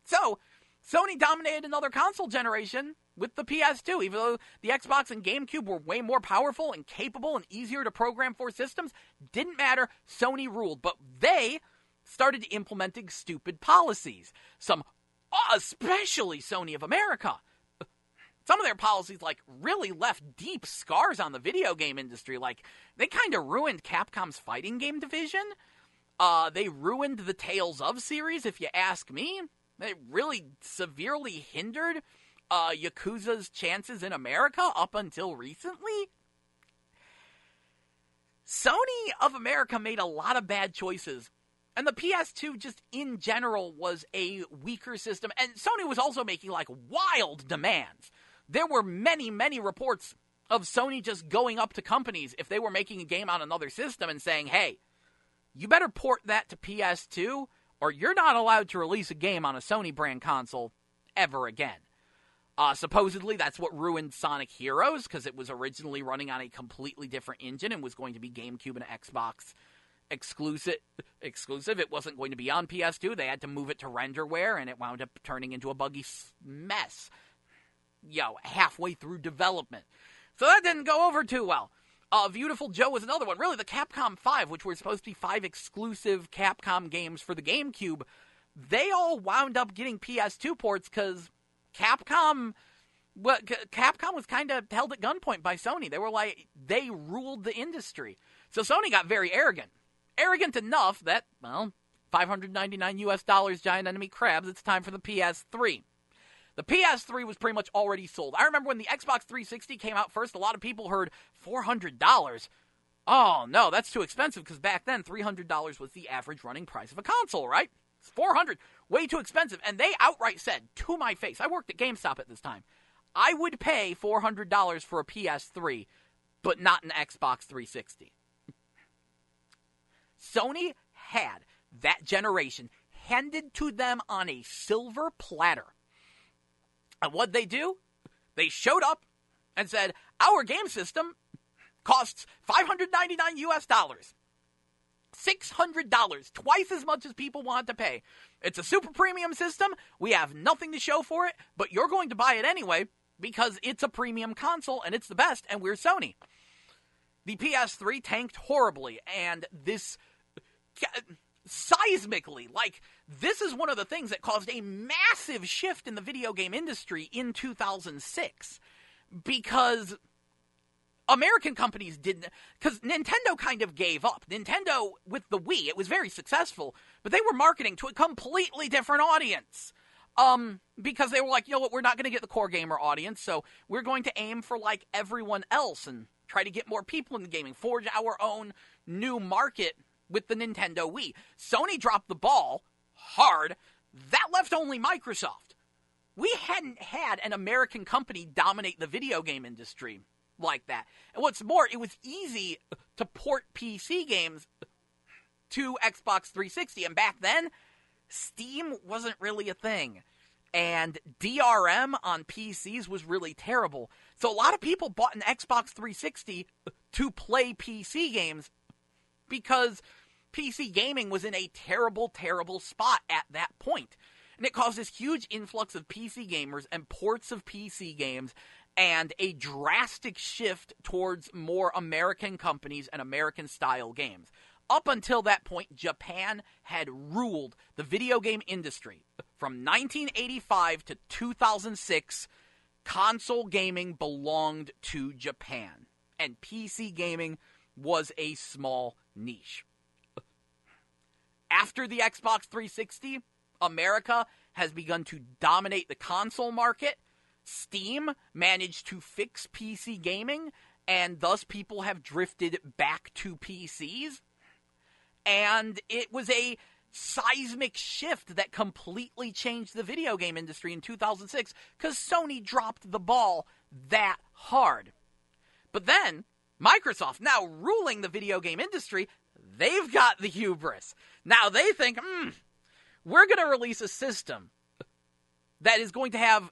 So, Sony dominated another console generation with the PS2, even though the Xbox and GameCube were way more powerful and capable and easier to program for systems. Didn't matter, Sony ruled, but they started implementing stupid policies. Some, especially Sony of America. Some of their policies, like, really left deep scars on the video game industry. Like, they kind of ruined Capcom's fighting game division. They ruined the Tales of series, if you ask me. They really severely hindered Yakuza's chances in America up until recently. Sony of America made a lot of bad choices, and the PS2 just in general was a weaker system, and Sony was also making like wild demands. There were many, many reports of Sony just going up to companies if they were making a game on another system and saying, hey, you better port that to PS2 or you're not allowed to release a game on a Sony brand console ever again. Supposedly, that's what ruined Sonic Heroes, because it was originally running on a completely different engine and was going to be GameCube and Xbox exclusive. It wasn't going to be on PS2. They had to move it to renderware, and it wound up turning into a buggy mess, halfway through development. So that didn't go over too well. Beautiful Joe was another one. Really, the Capcom 5, which were supposed to be 5 exclusive Capcom games for the GameCube, they all wound up getting PS2 ports because Capcom was kind of held at gunpoint by Sony. They were like, they ruled the industry. So Sony got very arrogant. Arrogant enough that, well, $599 giant enemy crabs, it's time for the PS3. The PS3 was pretty much already sold. I remember when the Xbox 360 came out first, a lot of people heard $400. Oh, no, that's too expensive, because back then, $300 was the average running price of a console, right? It's $400. Way too expensive. And they outright said, to my face, I worked at GameStop at this time, I would pay $400 for a PS3, but not an Xbox 360. Sony had that generation handed to them on a silver platter. And what'd they do? They showed up and said, our game system costs $599 US. $600, twice as much as people want to pay. It's a super premium system. We have nothing to show for it, but you're going to buy it anyway because it's a premium console and it's the best, and we're Sony. The PS3 tanked horribly, and this seismically, this is one of the things that caused a massive shift in the video game industry in 2006, because American companies didn't, because Nintendo kind of gave up. Nintendo, with the Wii, it was very successful, but they were marketing to a completely different audience. Because they were like, you know what, we're not going to get the core gamer audience, so we're going to aim for, everyone else and try to get more people in the gaming, forge our own new market with the Nintendo Wii. Sony dropped the ball hard. That left only Microsoft. We hadn't had an American company dominate the video game industry like that. And what's more, it was easy to port PC games to Xbox 360. And back then, Steam wasn't really a thing. And DRM on PCs was really terrible. So a lot of people bought an Xbox 360 to play PC games because PC gaming was in a terrible, terrible spot at that point. And it caused this huge influx of PC gamers and ports of PC games and a drastic shift towards more American companies and American-style games. Up until that point, Japan had ruled the video game industry. From 1985 to 2006, console gaming belonged to Japan, and PC gaming was a small niche. After the Xbox 360, America has begun to dominate the console market. Steam managed to fix PC gaming, and thus people have drifted back to PCs. And it was a seismic shift that completely changed the video game industry in 2006 because Sony dropped the ball that hard. But then, Microsoft, now ruling the video game industry, they've got the hubris. Now they think, we're going to release a system that is going to have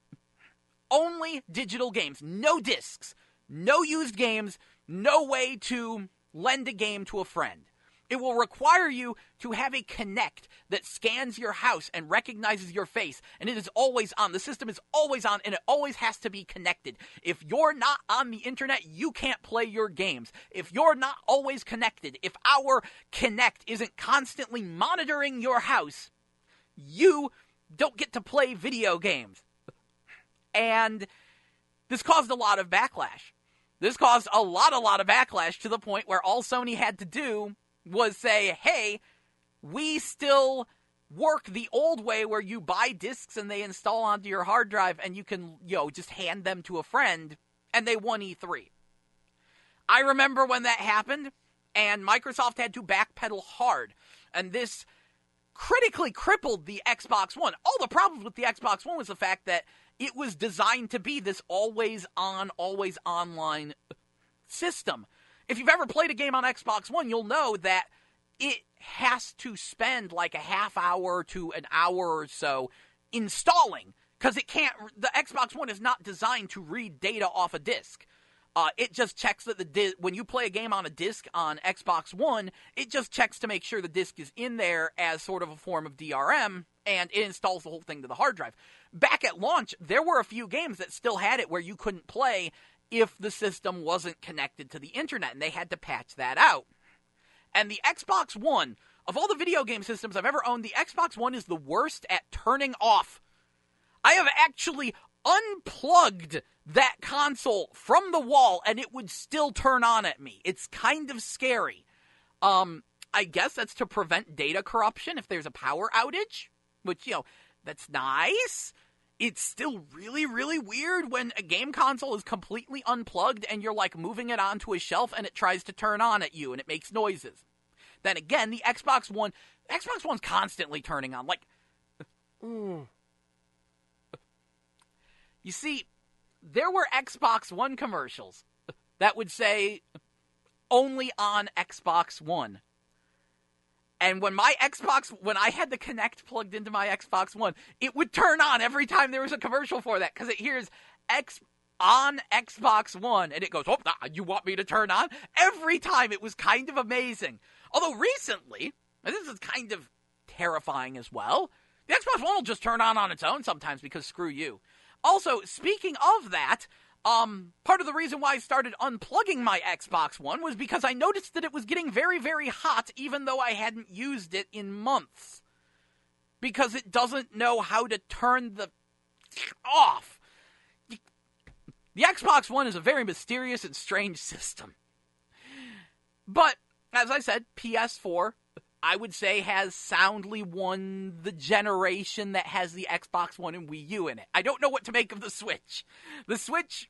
only digital games, no discs, no used games, no way to lend a game to a friend. It will require you to have a Kinect that scans your house and recognizes your face, and it is always on. The system is always on, and it always has to be connected. If you're not on the internet, you can't play your games. If you're not always connected, if our Kinect isn't constantly monitoring your house, you don't get to play video games. And this caused a lot of backlash. This caused a lot of backlash to the point where all Sony had to do was say, hey, we still work the old way where you buy discs and they install onto your hard drive and you can, just hand them to a friend, and they won E3. I remember when that happened, and Microsoft had to backpedal hard, and this critically crippled the Xbox One. All the problems with the Xbox One was the fact that it was designed to be this always-on, always-online system. If you've ever played a game on Xbox One, you'll know that it has to spend like a half hour to an hour or so installing, because the Xbox One is not designed to read data off a disc. It just checks that when you play a game on a disc on Xbox One, it just checks to make sure the disc is in there as sort of a form of DRM, and it installs the whole thing to the hard drive. Back at launch, there were a few games that still had it where you couldn't play if the system wasn't connected to the internet, and they had to patch that out. And the Xbox One, of all the video game systems I've ever owned, the Xbox One is the worst at turning off. I have actually unplugged that console from the wall, and it would still turn on at me. It's kind of scary. I guess that's to prevent data corruption if there's a power outage, which, that's nice. It's still really, really weird when a game console is completely unplugged and you're, moving it onto a shelf and it tries to turn on at you and it makes noises. Then again, the Xbox One's constantly turning on, You see, there were Xbox One commercials that would say, only on Xbox One. And when I had the Kinect plugged into my Xbox One, it would turn on every time there was a commercial for that, because it hears on Xbox One, and it goes, oh, you want me to turn on? Every time it was kind of amazing. Although recently, and this is kind of terrifying as well, the Xbox One will just turn on its own sometimes because screw you. Also, speaking of that, part of the reason why I started unplugging my Xbox One was because I noticed that it was getting very, very hot even though I hadn't used it in months. Because it doesn't know how to turn the off. The Xbox One is a very mysterious and strange system. But, as I said, PS4, I would say, has soundly won the generation that has the Xbox One and Wii U in it. I don't know what to make of the Switch. The Switch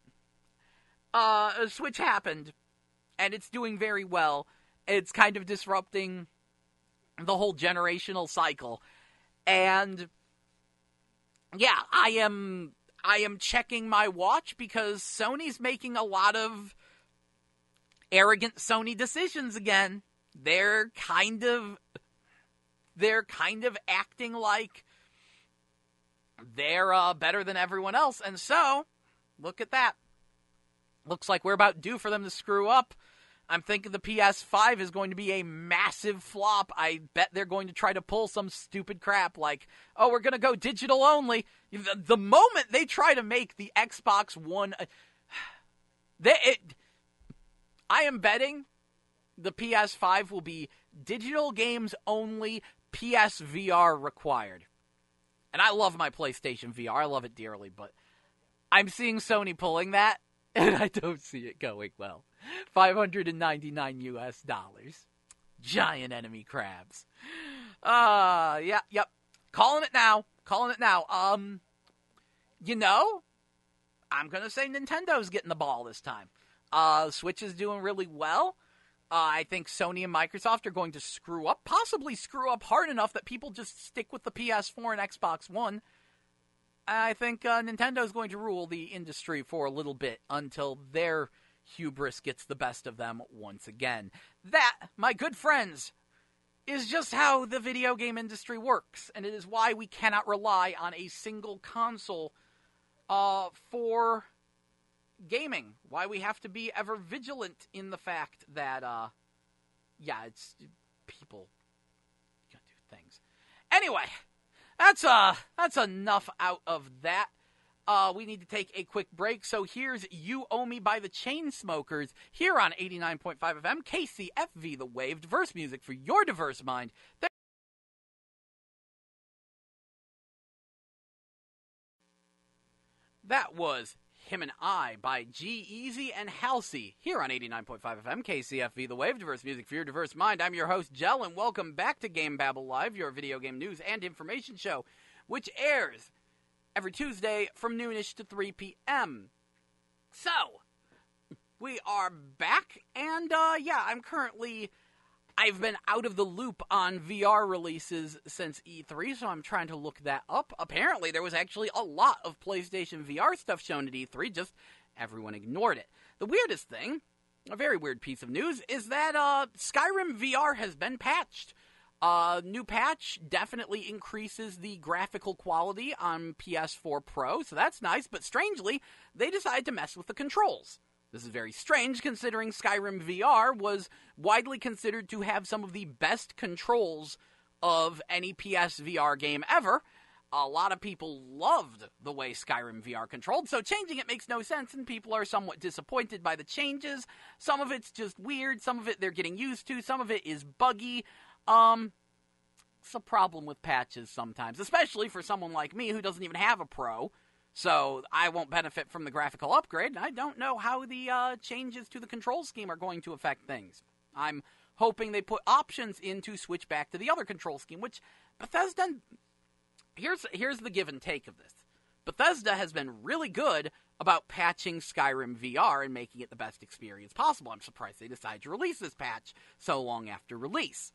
happened, and it's doing very well. It's kind of disrupting the whole generational cycle. And, yeah, I am checking my watch because Sony's making a lot of arrogant Sony decisions again. They're kind of acting like they're better than everyone else. And so, look at that. Looks like we're about due for them to screw up. I'm thinking the PS5 is going to be a massive flop. I bet they're going to try to pull some stupid crap like, oh, we're going to go digital only. The moment they try to make the Xbox One... I am betting the PS5 will be digital games only, PSVR required. And I love my PlayStation VR. I love it dearly, but I'm seeing Sony pulling that, and I don't see it going well. $599 US. Giant enemy crabs. Yep. Calling it now. I'm going to say Nintendo's getting the ball this time. Switch is doing really well. I think Sony and Microsoft are going to possibly screw up hard enough that people just stick with the PS4 and Xbox One. I think Nintendo is going to rule the industry for a little bit until their hubris gets the best of them once again. That, my good friends, is just how the video game industry works, and it is why we cannot rely on a single console for gaming. Why we have to be ever vigilant in the fact that, it's people gonna do things. Anyway, that's enough out of that. We need to take a quick break, so here's You Owe Me by the Chainsmokers here on 89.5 FM KCFV The Wave, diverse music for your diverse mind. That was Him and I by G-Eazy and Halsey here on 89.5 FM KCFV The Wave, diverse music for your diverse mind. I'm your host, Jell, and welcome back to GameBabble Live, your video game news and information show, which airs every Tuesday from noonish to 3 p.m. So, we are back, and I've been out of the loop on VR releases since E3, so I'm trying to look that up. Apparently, there was actually a lot of PlayStation VR stuff shown at E3, just everyone ignored it. The weirdest thing, a very weird piece of news, is that Skyrim VR has been patched. New patch definitely increases the graphical quality on PS4 Pro, so that's nice, but strangely, they decided to mess with the controls. This is very strange, considering Skyrim VR was widely considered to have some of the best controls of any PS VR game ever. A lot of people loved the way Skyrim VR controlled, so changing it makes no sense, and people are somewhat disappointed by the changes. Some of it's just weird, some of it they're getting used to, some of it is buggy. It's a problem with patches sometimes, especially for someone like me who doesn't even have a Pro. So I won't benefit from the graphical upgrade, and I don't know how the changes to the control scheme are going to affect things. I'm hoping they put options in to switch back to the other control scheme, which Bethesda... Here's the give and take of this. Bethesda has been really good about patching Skyrim VR and making it the best experience possible. I'm surprised they decided to release this patch so long after release.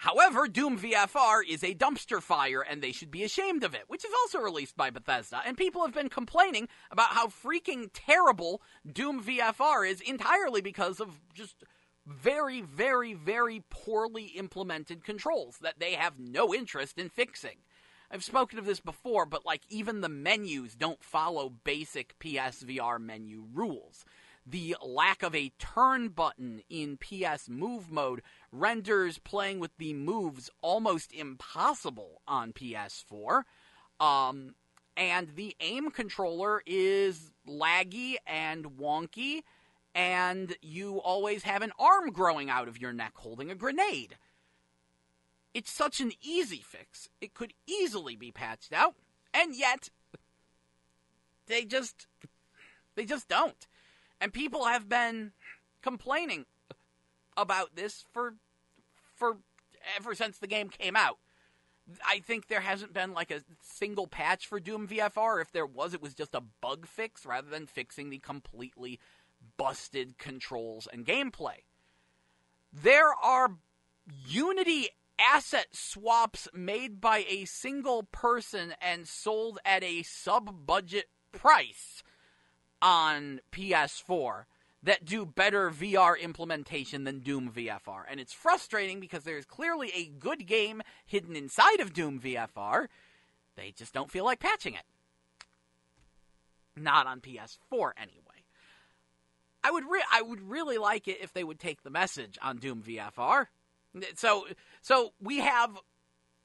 However, Doom VFR is a dumpster fire, and they should be ashamed of it, which is also released by Bethesda, and people have been complaining about how freaking terrible Doom VFR is entirely because of just very, very, very poorly implemented controls that they have no interest in fixing. I've spoken of this before, but like even the menus don't follow basic PSVR menu rules. The lack of a turn button in PS Move mode renders playing with the moves almost impossible on PS4. And the aim controller is laggy and wonky, and you always have an arm growing out of your neck holding a grenade. It's such an easy fix. It could easily be patched out, and yet they just don't. And people have been complaining about this for ever since the game came out. I think there hasn't been like a single patch for Doom VFR. If there was, it was just a bug fix rather than fixing the completely busted controls and gameplay. There are Unity asset swaps made by a single person and sold at a sub-budget price on PS4 that do better VR implementation than Doom VFR. And it's frustrating because there's clearly a good game hidden inside of Doom VFR. They just don't feel like patching it. Not on PS4 anyway. I would really like it if they would take the message on Doom VFR. So we have,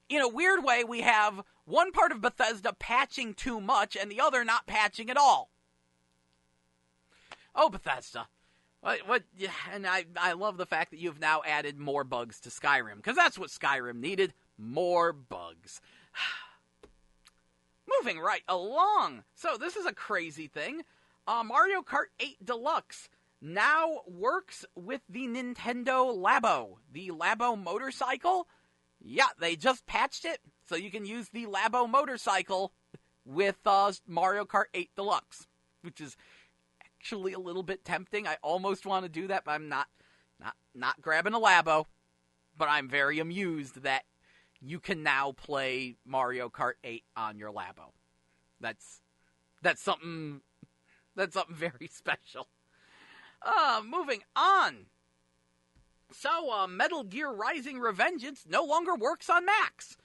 in a weird way, we have one part of Bethesda patching too much and the other not patching at all. Oh, Bethesda. What? And I love the fact that you've now added more bugs to Skyrim, because that's what Skyrim needed, more bugs. Moving right along. So this is a crazy thing. Mario Kart 8 Deluxe now works with the Nintendo Labo. The Labo motorcycle? Yeah, they just patched it, so you can use the Labo motorcycle with Mario Kart 8 Deluxe, which is actually a little bit tempting. I almost want to do that, but I'm not grabbing a Labo. But I'm very amused that you can now play Mario Kart 8 on your Labo. That's something very special. Moving on. So, Metal Gear Rising: Revengeance no longer works on Macs.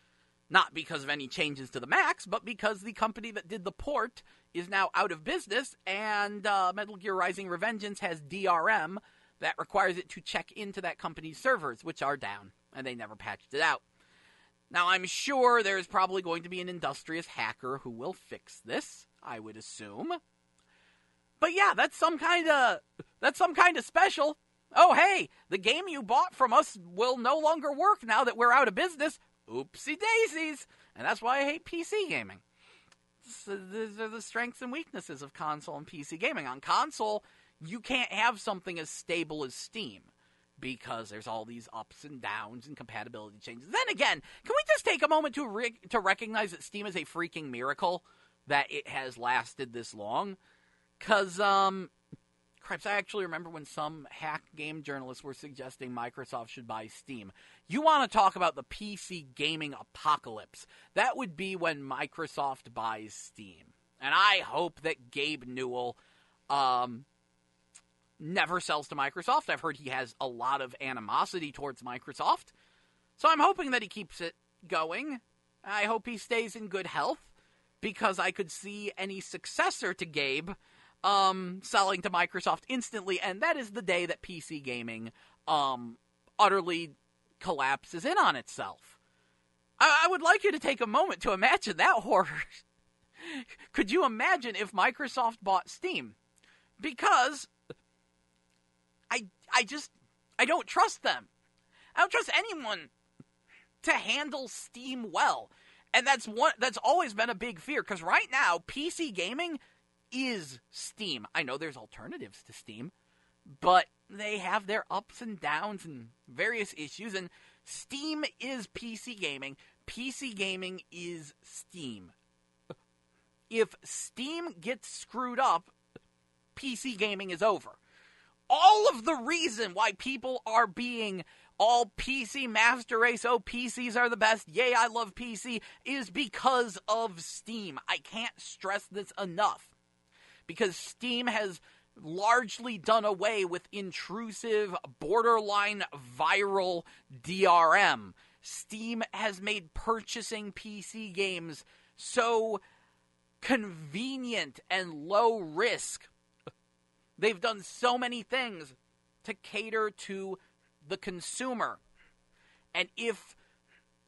Not because of any changes to the Macs, but because the company that did the port is now out of business, and Metal Gear Rising: Revengeance has DRM that requires it to check into that company's servers, which are down, and they never patched it out. Now, I'm sure there's probably going to be an industrious hacker who will fix this, I would assume. But yeah, that's some kind of special. Oh, hey, the game you bought from us will no longer work now that we're out of business. Oopsie daisies. And that's why I hate PC gaming. So these are the strengths and weaknesses of console and PC gaming. On console, you can't have something as stable as Steam, because there's all these ups and downs and compatibility changes. Then again, can we just take a moment to recognize that Steam is a freaking miracle that it has lasted this long? Because, cripes, I actually remember when some hack game journalists were suggesting Microsoft should buy Steam. You want to talk about the PC gaming apocalypse. That would be when Microsoft buys Steam. And I hope that Gabe Newell never sells to Microsoft. I've heard he has a lot of animosity towards Microsoft. So I'm hoping that he keeps it going. I hope he stays in good health, because I could see any successor to Gabe selling to Microsoft instantly, and that is the day that PC gaming utterly collapses in on itself. I would like you to take a moment to imagine that horror. Could you imagine if Microsoft bought Steam? Because I don't trust them. I don't trust anyone to handle Steam well. And that's always been a big fear, because right now, PC gaming is Steam. I know there's alternatives to Steam, but they have their ups and downs and various issues, and Steam is PC gaming. PC gaming is Steam. If Steam gets screwed up, PC gaming is over. All of the reason why people are being all PC master race, oh, PCs are the best, yay, I love PC, is because of Steam. I can't stress this enough. Because Steam has largely done away with intrusive, borderline viral DRM. Steam has made purchasing PC games so convenient and low risk. They've done so many things to cater to the consumer. And if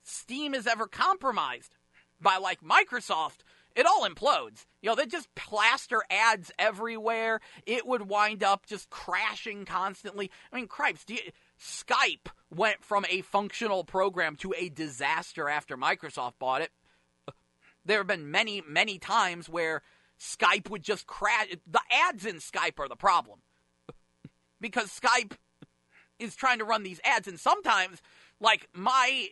Steam is ever compromised by, like, Microsoft, it all implodes. They just plaster ads everywhere. It would wind up just crashing constantly. I mean, cripes, Skype went from a functional program to a disaster after Microsoft bought it. There have been many, many times where Skype would just crash. The ads in Skype are the problem. Because Skype is trying to run these ads, and sometimes, like, my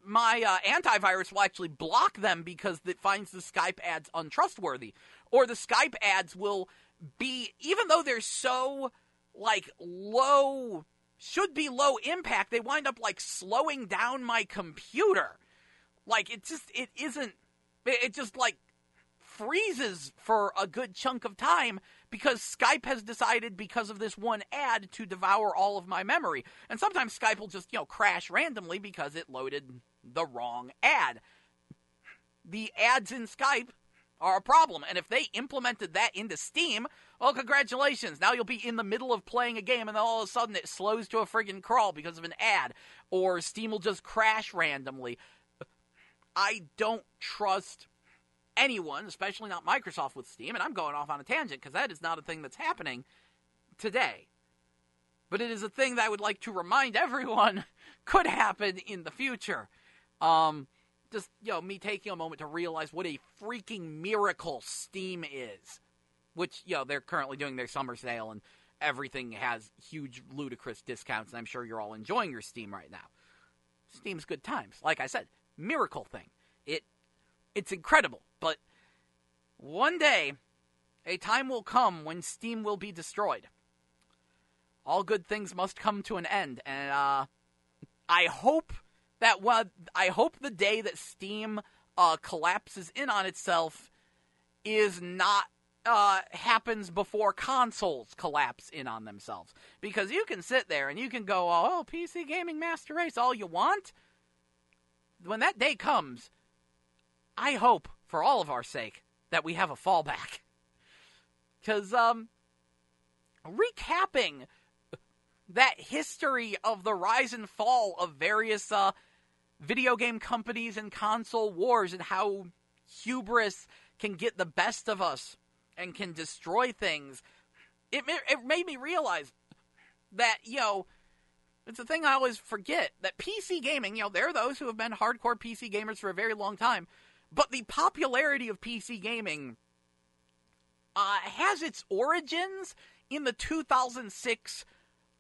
antivirus will actually block them because it finds the Skype ads untrustworthy. Or the Skype ads will be, even though they're so, like, low, should be low impact, they wind up, like, slowing down my computer. Like, it just, like, freezes for a good chunk of time because Skype has decided, because of this one ad, to devour all of my memory. And sometimes Skype will just, crash randomly because it loaded the wrong ad. The ads in Skype are a problem, and if they implemented that into Steam, well, congratulations. Now you'll be in the middle of playing a game, and then all of a sudden it slows to a friggin' crawl because of an ad, or Steam will just crash randomly. I don't trust anyone, especially not Microsoft with Steam, and I'm going off on a tangent because that is not a thing that's happening today. But it is a thing that I would like to remind everyone could happen in the future. Just, me taking a moment to realize what a freaking miracle Steam is. Which, they're currently doing their summer sale, and everything has huge, ludicrous discounts, and I'm sure you're all enjoying your Steam right now. Steam's good times. Like I said, miracle thing. It's incredible, but one day, a time will come when Steam will be destroyed. All good things must come to an end, and I hope the day that Steam collapses in on itself is not happens before consoles collapse in on themselves. Because you can sit there and you can go, oh, PC gaming master race all you want. When that day comes, I hope, for all of our sake, that we have a fallback. Because, recapping that history of the rise and fall of various video game companies and console wars, and how hubris can get the best of us and can destroy things, it made me realize that, it's a thing I always forget, that PC gaming, there are those who have been hardcore PC gamers for a very long time, but the popularity of PC gaming has its origins in the 2006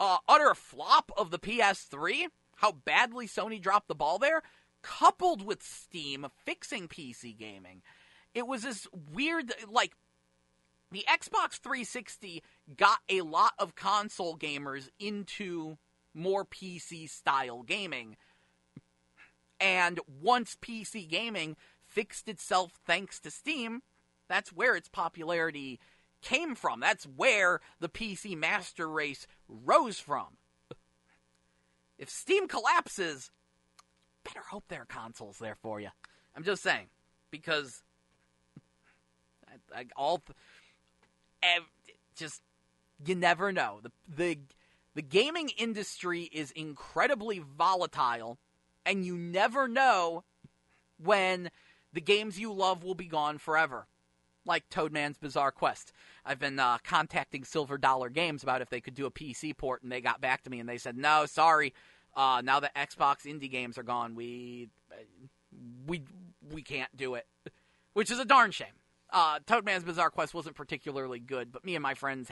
utter flop of the PS3, how badly Sony dropped the ball there, coupled with Steam fixing PC gaming. It was this weird, like, the Xbox 360 got a lot of console gamers into more PC-style gaming. And once PC gaming fixed itself thanks to Steam, that's where its popularity came from. That's where the PC master race rose from. If Steam collapses, better hope there are consoles there for you. I'm just saying, because you never know. The gaming industry is incredibly volatile, and you never know when the games you love will be gone forever. Like Toadman's Bizarre Quest. I've been contacting Silver Dollar Games about if they could do a PC port, and they got back to me and they said, no, sorry. Now that Xbox indie games are gone, we can't do it. Which is a darn shame. Toadman's Bizarre Quest wasn't particularly good, but me and my friends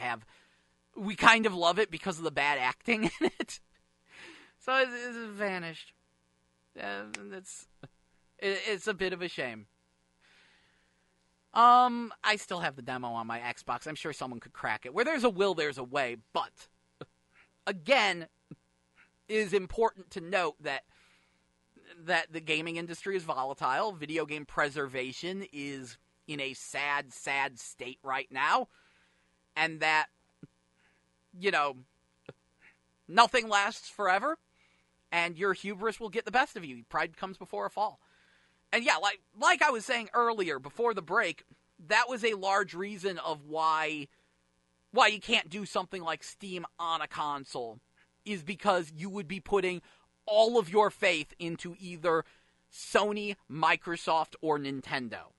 we kind of love it because of the bad acting in it. So it's vanished. It's a bit of a shame. I still have the demo on my Xbox. I'm sure someone could crack it. Where there's a will, there's a way. But, again, it is important to note that the gaming industry is volatile. Video game preservation is in a sad, sad state right now. And that, nothing lasts forever. and your hubris will get the best of you. Pride comes before a fall. And yeah, like I was saying earlier before the break, that was a large reason of why you can't do something like Steam on a console, is because you would be putting all of your faith into either Sony, Microsoft, or Nintendo.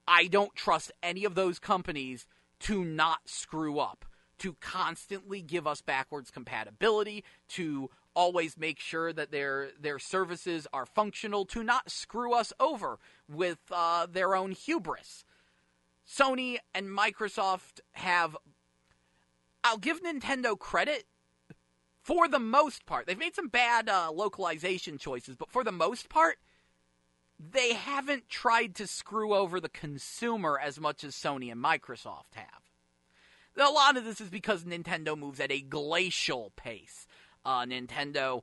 I don't trust any of those companies to not screw up, to constantly give us backwards compatibility, to always make sure that their services are functional, to not screw us over with their own hubris. Sony and Microsoft have... I'll give Nintendo credit for the most part. They've made some bad localization choices, but for the most part, they haven't tried to screw over the consumer as much as Sony and Microsoft have. A lot of this is because Nintendo moves at a glacial pace. Nintendo,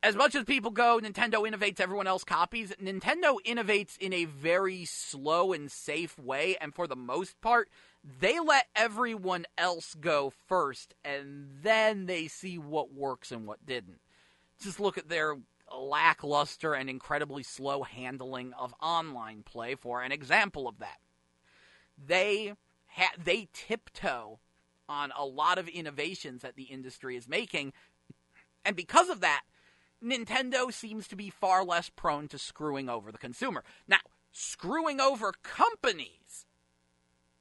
as much as people go, Nintendo innovates, everyone else copies. Nintendo innovates in a very slow and safe way, and for the most part, they let everyone else go first, and then they see what works and what didn't. Just look at their lackluster and incredibly slow handling of online play for an example of that. They tiptoe on a lot of innovations that the industry is making, and because of that, Nintendo seems to be far less prone to screwing over the consumer. Now, screwing over companies,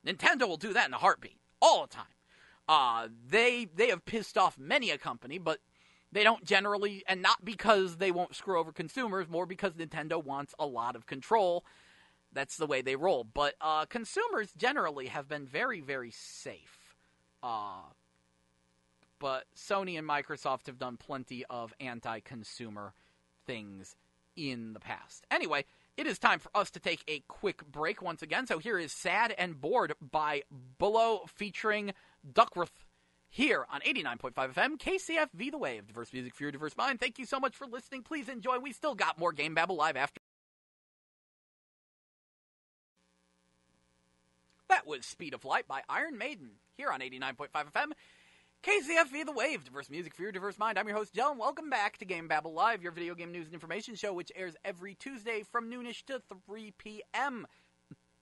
Nintendo will do that in a heartbeat, all the time. They have pissed off many a company, but they don't generally, and not because they won't screw over consumers, more because Nintendo wants a lot of control. That's the way they roll. But consumers generally have been very, very safe. But Sony and Microsoft have done plenty of anti-consumer things in the past. Anyway, it is time for us to take a quick break once again. So here is Sad and Bored by Bullo featuring Duckworth here on 89.5 FM KCFV The Wave. Diverse music for your diverse mind. Thank you so much for listening. Please enjoy. We still got more GameBabble live after. That was Speed of Light by Iron Maiden here on 89.5 FM KCFV The Wave, diverse music for your diverse mind. I'm your host, Joe, and welcome back to GameBabble Live, your video game news and information show, which airs every Tuesday from noonish to 3 p.m.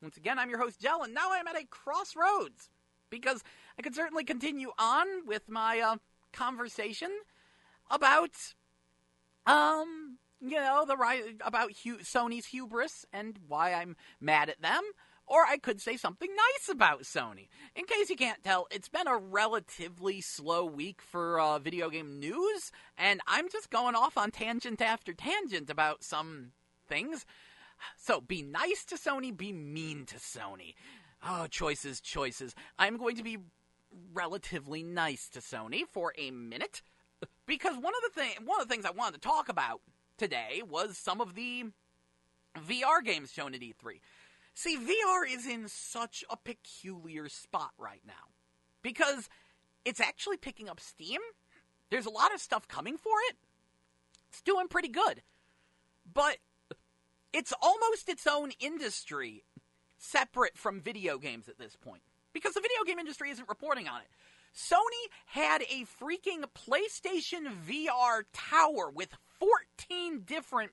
Once again, I'm your host, Joe, and now I'm at a crossroads, because I could certainly continue on with my conversation about, about Sony's hubris and why I'm mad at them. Or I could say something nice about Sony. In case you can't tell, it's been a relatively slow week for video game news, and I'm just going off on tangent after tangent about some things. So, be nice to Sony, be mean to Sony. Oh, choices. I'm going to be relatively nice to Sony for a minute, because one of the things I wanted to talk about today was some of the VR games shown at E3. See, VR is in such a peculiar spot right now, because it's actually picking up steam. There's a lot of stuff coming for it. It's doing pretty good. But it's almost its own industry, separate from video games at this point, because the video game industry isn't reporting on it. Sony had a freaking PlayStation VR tower with 14 different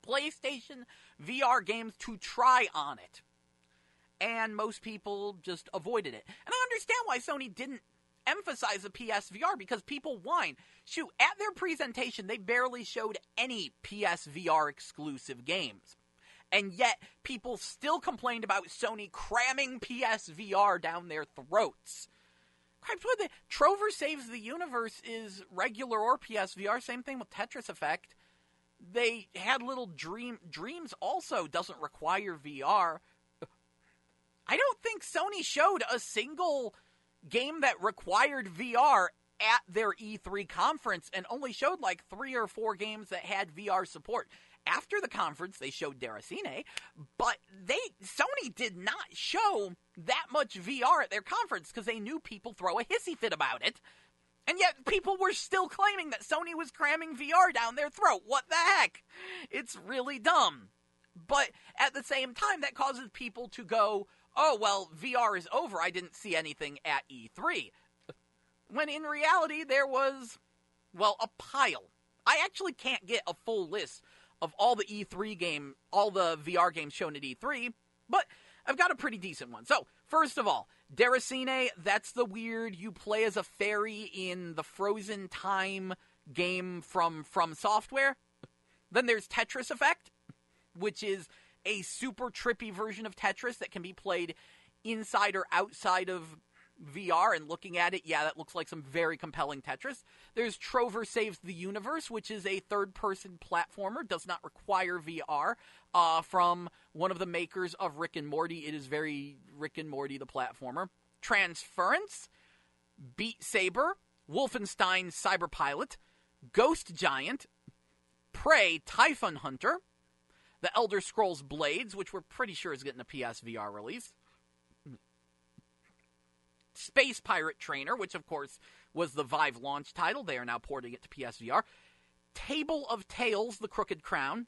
PlayStation VR games to try on it. And most people just avoided it. And I understand why Sony didn't emphasize the PSVR, because people whine. Shoot, at their presentation, they barely showed any PSVR exclusive games. And yet, people still complained about Sony cramming PSVR down their throats. Trover Saves the Universe is regular or PSVR. Same thing with Tetris Effect. They had little Dreams also doesn't require VR. I don't think Sony showed a single game that required VR at their E3 conference, and only showed like 3 or 4 games that had VR support. After the conference, they showed Deracine, but Sony did not show that much VR at their conference because they knew people throw a hissy fit about it. And yet, people were still claiming that Sony was cramming VR down their throat. What the heck? It's really dumb. But at the same time, that causes people to go, oh, well, VR is over. I didn't see anything at E3. When in reality, there was Well, a pile. I actually can't get a full list of all the all the VR games shown at E3, but I've got a pretty decent one. So, first of all, Deracine, that's the weird, you play as a fairy in the Frozen Time game from Software. Then there's Tetris Effect, which is a super trippy version of Tetris that can be played inside or outside of VR, and looking at it, yeah, that looks like some very compelling Tetris. There's Trover Saves the Universe, which is a third-person platformer, does not require VR, from one of the makers of Rick and Morty. It is very Rick and Morty, the platformer. Transference, Beat Saber, Wolfenstein Cyberpilot, Ghost Giant, Prey Typhon Hunter, The Elder Scrolls Blades, which we're pretty sure is getting a PSVR release, Space Pirate Trainer, which of course was the Vive launch title. They are now porting it to PSVR. Table of Tales, The Crooked Crown.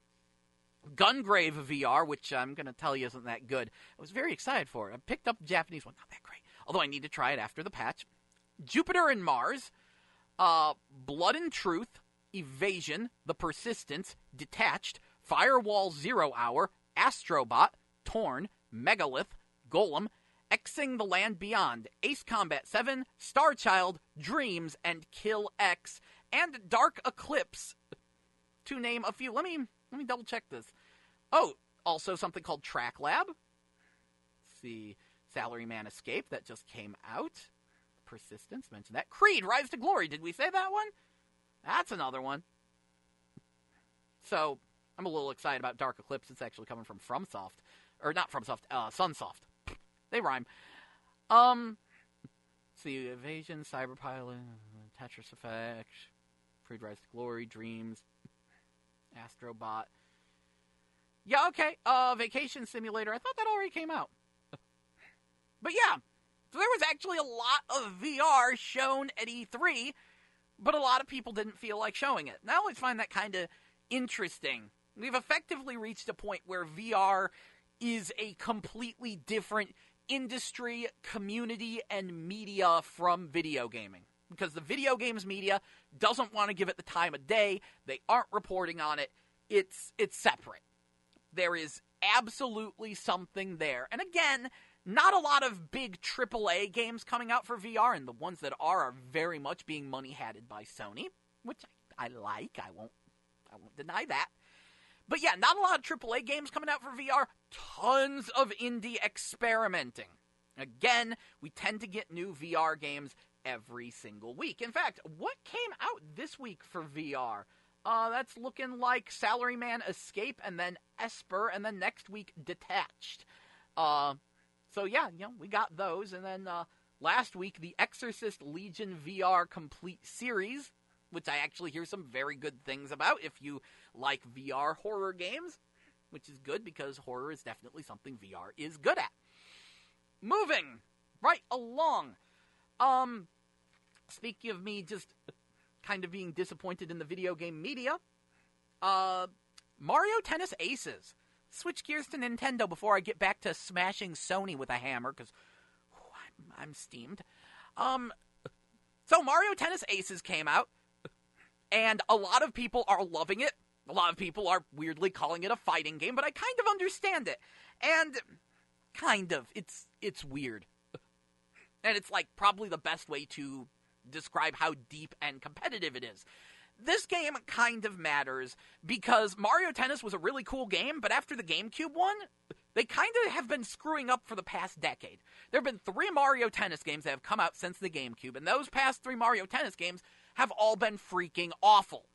Gungrave VR, which I'm going to tell you isn't that good. I was very excited for it. I picked up the Japanese one. Not that great. Although I need to try it after the patch. Jupiter and Mars. Blood and Truth. Evasion. The Persistence. Detached. Firewall 0 Hour. Astrobot. Torn. Megalith. Golem. Xing the Land Beyond, Ace Combat 7, Star Child, Dreams, and Kill X, and Dark Eclipse, to name a few. Let me double check this. Oh, also something called Track Lab. Let's see, Salaryman Escape, that just came out. Persistence, mentioned that. Creed, Rise to Glory, did we say that one? That's another one. So, I'm a little excited about Dark Eclipse. It's actually coming from FromSoft. Or not FromSoft, Sunsoft. They rhyme. See, Evasion, Cyberpilot, Tetris Effect, Creed Rise to Glory, Dreams, Astrobot. Yeah, okay. Vacation Simulator. I thought that already came out. But yeah, so there was actually a lot of VR shown at E3, but a lot of people didn't feel like showing it. And I always find that kind of interesting. We've effectively reached a point where VR is a completely different industry, community, and media from video gaming. Because the video games media doesn't want to give it the time of day. They aren't reporting on it. It's separate. There is absolutely something there. And again, not a lot of big AAA games coming out for VR, and the ones that are very much being money-hatted by Sony, which I like. I won't deny that. But yeah, not a lot of AAA games coming out for VR. Tons of indie experimenting. Again, we tend to get new VR games every single week. In fact, what came out this week for VR? That's looking like Salaryman Escape, and then Esper, and then next week Detached. So yeah, we got those. And then last week, The Exorcist Legion VR Complete Series, which I actually hear some very good things about if you like VR horror games, which is good because horror is definitely something VR is good at. Moving right along. Speaking of me just kind of being disappointed in the video game media, Mario Tennis Aces. Switch gears to Nintendo before I get back to smashing Sony with a hammer, because I'm steamed. So Mario Tennis Aces came out, and a lot of people are loving it. A lot of people are weirdly calling it a fighting game, but I kind of understand it. And kind of, it's weird. And it's like probably the best way to describe how deep and competitive it is. This game kind of matters because Mario Tennis was a really cool game, but after the GameCube one, they kind of have been screwing up for the past decade. There have been 3 Mario Tennis games that have come out since the GameCube, and those past 3 Mario Tennis games have all been freaking awful.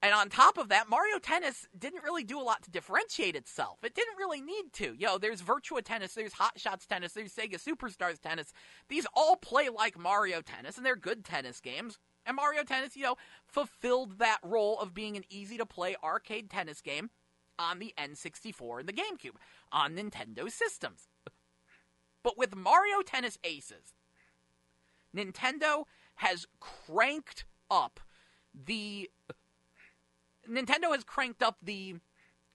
And on top of that, Mario Tennis didn't really do a lot to differentiate itself. It didn't really need to. There's Virtua Tennis, there's Hot Shots Tennis, there's Sega Superstars Tennis. These all play like Mario Tennis, and they're good tennis games. And Mario Tennis, fulfilled that role of being an easy-to-play arcade tennis game on the N64 and the GameCube, on Nintendo systems. But with Mario Tennis Aces, Nintendo has cranked up the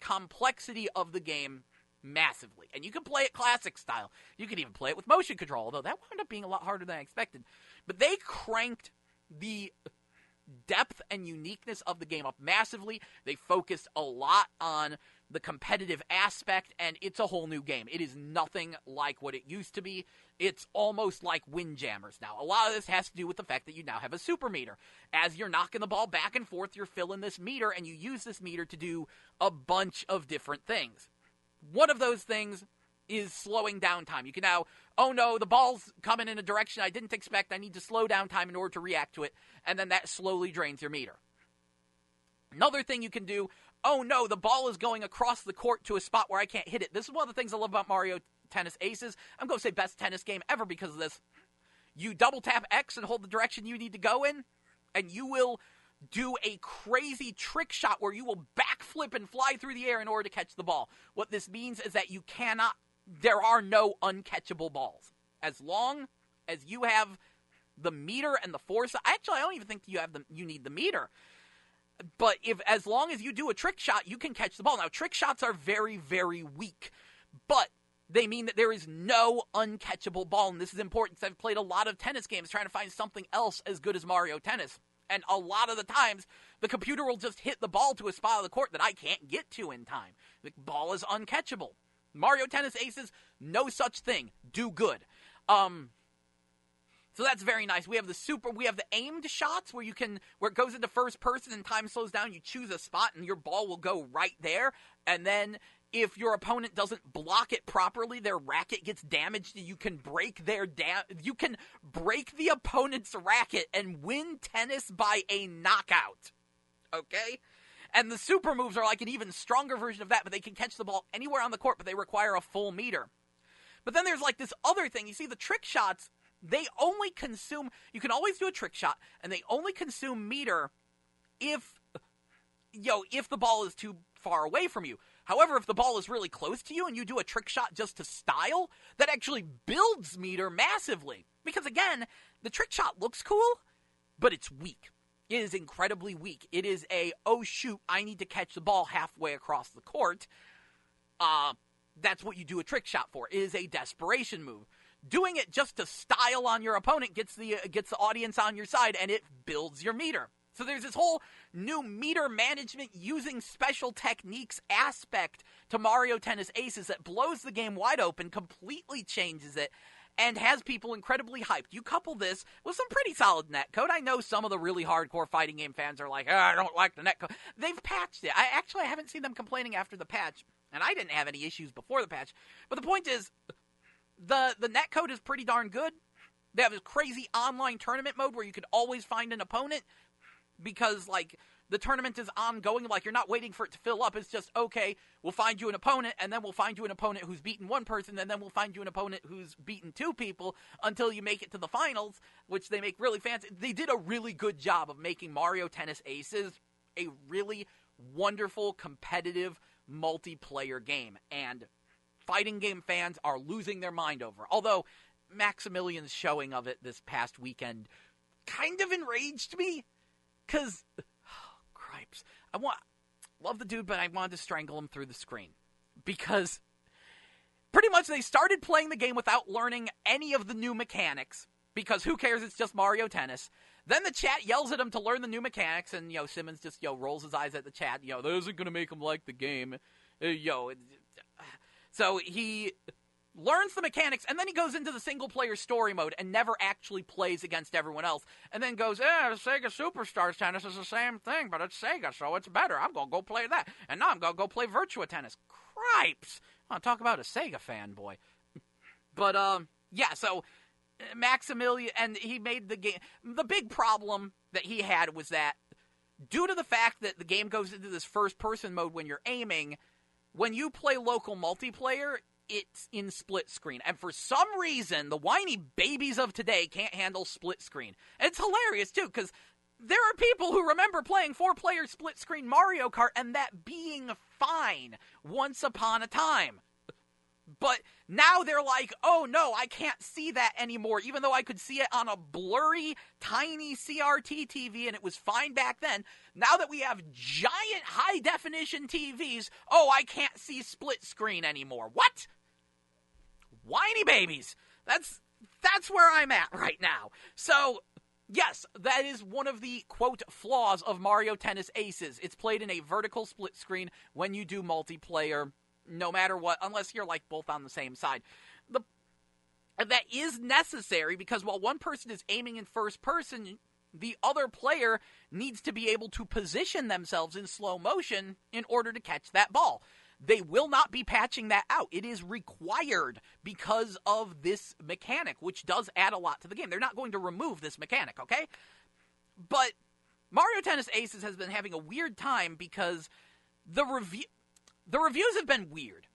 complexity of the game massively. And you can play it classic style. You can even play it with motion control, although that wound up being a lot harder than I expected. But they cranked the depth and uniqueness of the game up massively. They focused a lot on the competitive aspect, and it's a whole new game. It is nothing like what it used to be. It's almost like Windjammers now. A lot of this has to do with the fact that you now have a super meter. As you're knocking the ball back and forth, you're filling this meter, and you use this meter to do a bunch of different things. One of those things is slowing down time. You can now, oh no, the ball's coming in a direction I didn't expect. I need to slow down time in order to react to it, and then that slowly drains your meter. Another thing you can do, oh no, the ball is going across the court to a spot where I can't hit it. This is one of the things I love about Mario Tennis Aces. I'm going to say best tennis game ever because of this. You double tap X and hold the direction you need to go in, and you will do a crazy trick shot where you will backflip and fly through the air in order to catch the ball. What this means is that there are no uncatchable balls. As long as you have the meter and the force, actually I don't even think you need the meter. But as long as you do a trick shot, you can catch the ball. Now, trick shots are very, very weak, but they mean that there is no uncatchable ball, and this is important because I've played a lot of tennis games trying to find something else as good as Mario Tennis, and a lot of the times, the computer will just hit the ball to a spot of the court that I can't get to in time. The ball is uncatchable. Mario Tennis Aces, no such thing. Do good. So that's very nice. We have the aimed shots where it goes into first person and time slows down. You choose a spot and your ball will go right there. And then if your opponent doesn't block it properly, their racket gets damaged. You can break the opponent's racket and win tennis by a knockout. Okay? And the super moves are like an even stronger version of that, but they can catch the ball anywhere on the court, but they require a full meter. But then there's like this other thing. You see, the trick shots, they only consume, you can always do a trick shot, and they only consume meter if the ball is too far away from you. However, if the ball is really close to you and you do a trick shot just to style, that actually builds meter massively. Because again, the trick shot looks cool, but it's weak. It is incredibly weak. It is oh shoot, I need to catch the ball halfway across the court. That's what you do a trick shot for. It is a desperation move. Doing it just to style on your opponent gets the audience on your side, and it builds your meter. So there's this whole new meter management using special techniques aspect to Mario Tennis Aces that blows the game wide open, completely changes it, and has people incredibly hyped. You couple this with some pretty solid netcode. I know some of the really hardcore fighting game fans are like, I don't like the netcode. They've patched it. I haven't seen them complaining after the patch, and I didn't have any issues before the patch. But the point is, the netcode is pretty darn good. They have this crazy online tournament mode where you can always find an opponent because, like, the tournament is ongoing. Like, you're not waiting for it to fill up. It's just, okay, we'll find you an opponent, and then we'll find you an opponent who's beaten one person, and then we'll find you an opponent who's beaten two people until you make it to the finals, which they make really fancy. They did a really good job of making Mario Tennis Aces a really wonderful, competitive, multiplayer game, and fighting game fans are losing their mind over. Although Maximilian's showing of it this past weekend kind of enraged me, because, cripes, love the dude, but I wanted to strangle him through the screen, because pretty much they started playing the game without learning any of the new mechanics, because who cares, it's just Mario Tennis. Then the chat yells at him to learn the new mechanics, and, Simmons just, rolls his eyes at the chat, that isn't going to make him like the game, So he learns the mechanics, and then he goes into the single-player story mode and never actually plays against everyone else, and then goes, Sega Superstars Tennis is the same thing, but it's Sega, so it's better. I'm going to go play that, and now I'm going to go play Virtua Tennis. Cripes! I want to talk about a Sega fanboy. But, so Maximilian, and he made the game. The big problem that he had was that, due to the fact that the game goes into this first-person mode when you're aiming, when you play local multiplayer, it's in split screen. And for some reason, the whiny babies of today can't handle split screen. And it's hilarious, too, because there are people who remember playing 4-player split screen Mario Kart and that being fine once upon a time. But now they're like, oh no, I can't see that anymore, even though I could see it on a blurry, tiny CRT TV and it was fine back then. Now that we have giant high-definition TVs, oh, I can't see split screen anymore. What? Whiny babies. That's where I'm at right now. So Yes, that is one of the, quote, flaws of Mario Tennis Aces. It's played in a vertical split screen when you do multiplayer, no matter what, unless you're, like, both on the same side. That is necessary because while one person is aiming in first person, the other player needs to be able to position themselves in slow motion in order to catch that ball. They will not be patching that out. It is required because of this mechanic, which does add a lot to the game. They're not going to remove this mechanic, okay? But Mario Tennis Aces has been having a weird time because the reviews have been weird.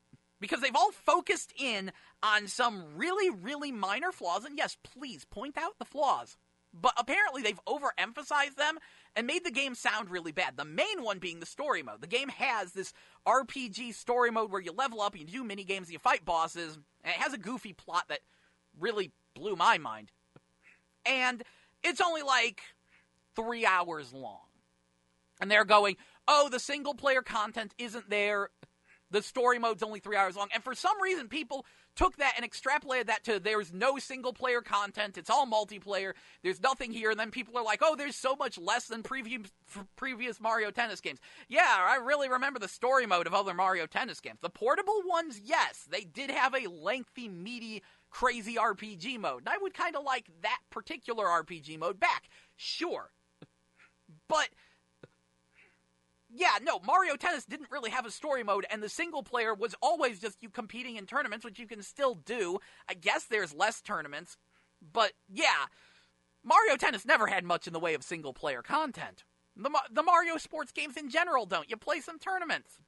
Because they've all focused in on some really, really minor flaws. And yes, please, point out the flaws. But apparently they've overemphasized them and made the game sound really bad. The main one being the story mode. The game has this RPG story mode where you level up, and you do minigames, and you fight bosses. And it has a goofy plot that really blew my mind. And it's only like 3 hours long. And they're going, oh, the single-player content isn't there. The story mode's only 3 hours long. And for some reason, people took that and extrapolated that to there's no single-player content. It's all multiplayer. There's nothing here. And then people are like, oh, there's so much less than previous Mario Tennis games. Yeah, I really remember the story mode of other Mario Tennis games. The portable ones, yes, they did have a lengthy, meaty, crazy RPG mode. And I would kind of like that particular RPG mode back. Sure. But yeah, no, Mario Tennis didn't really have a story mode, and the single player was always just you competing in tournaments, which you can still do. I guess there's less tournaments, but yeah, Mario Tennis never had much in the way of single player content. The Mario sports games in general don't. You play some tournaments.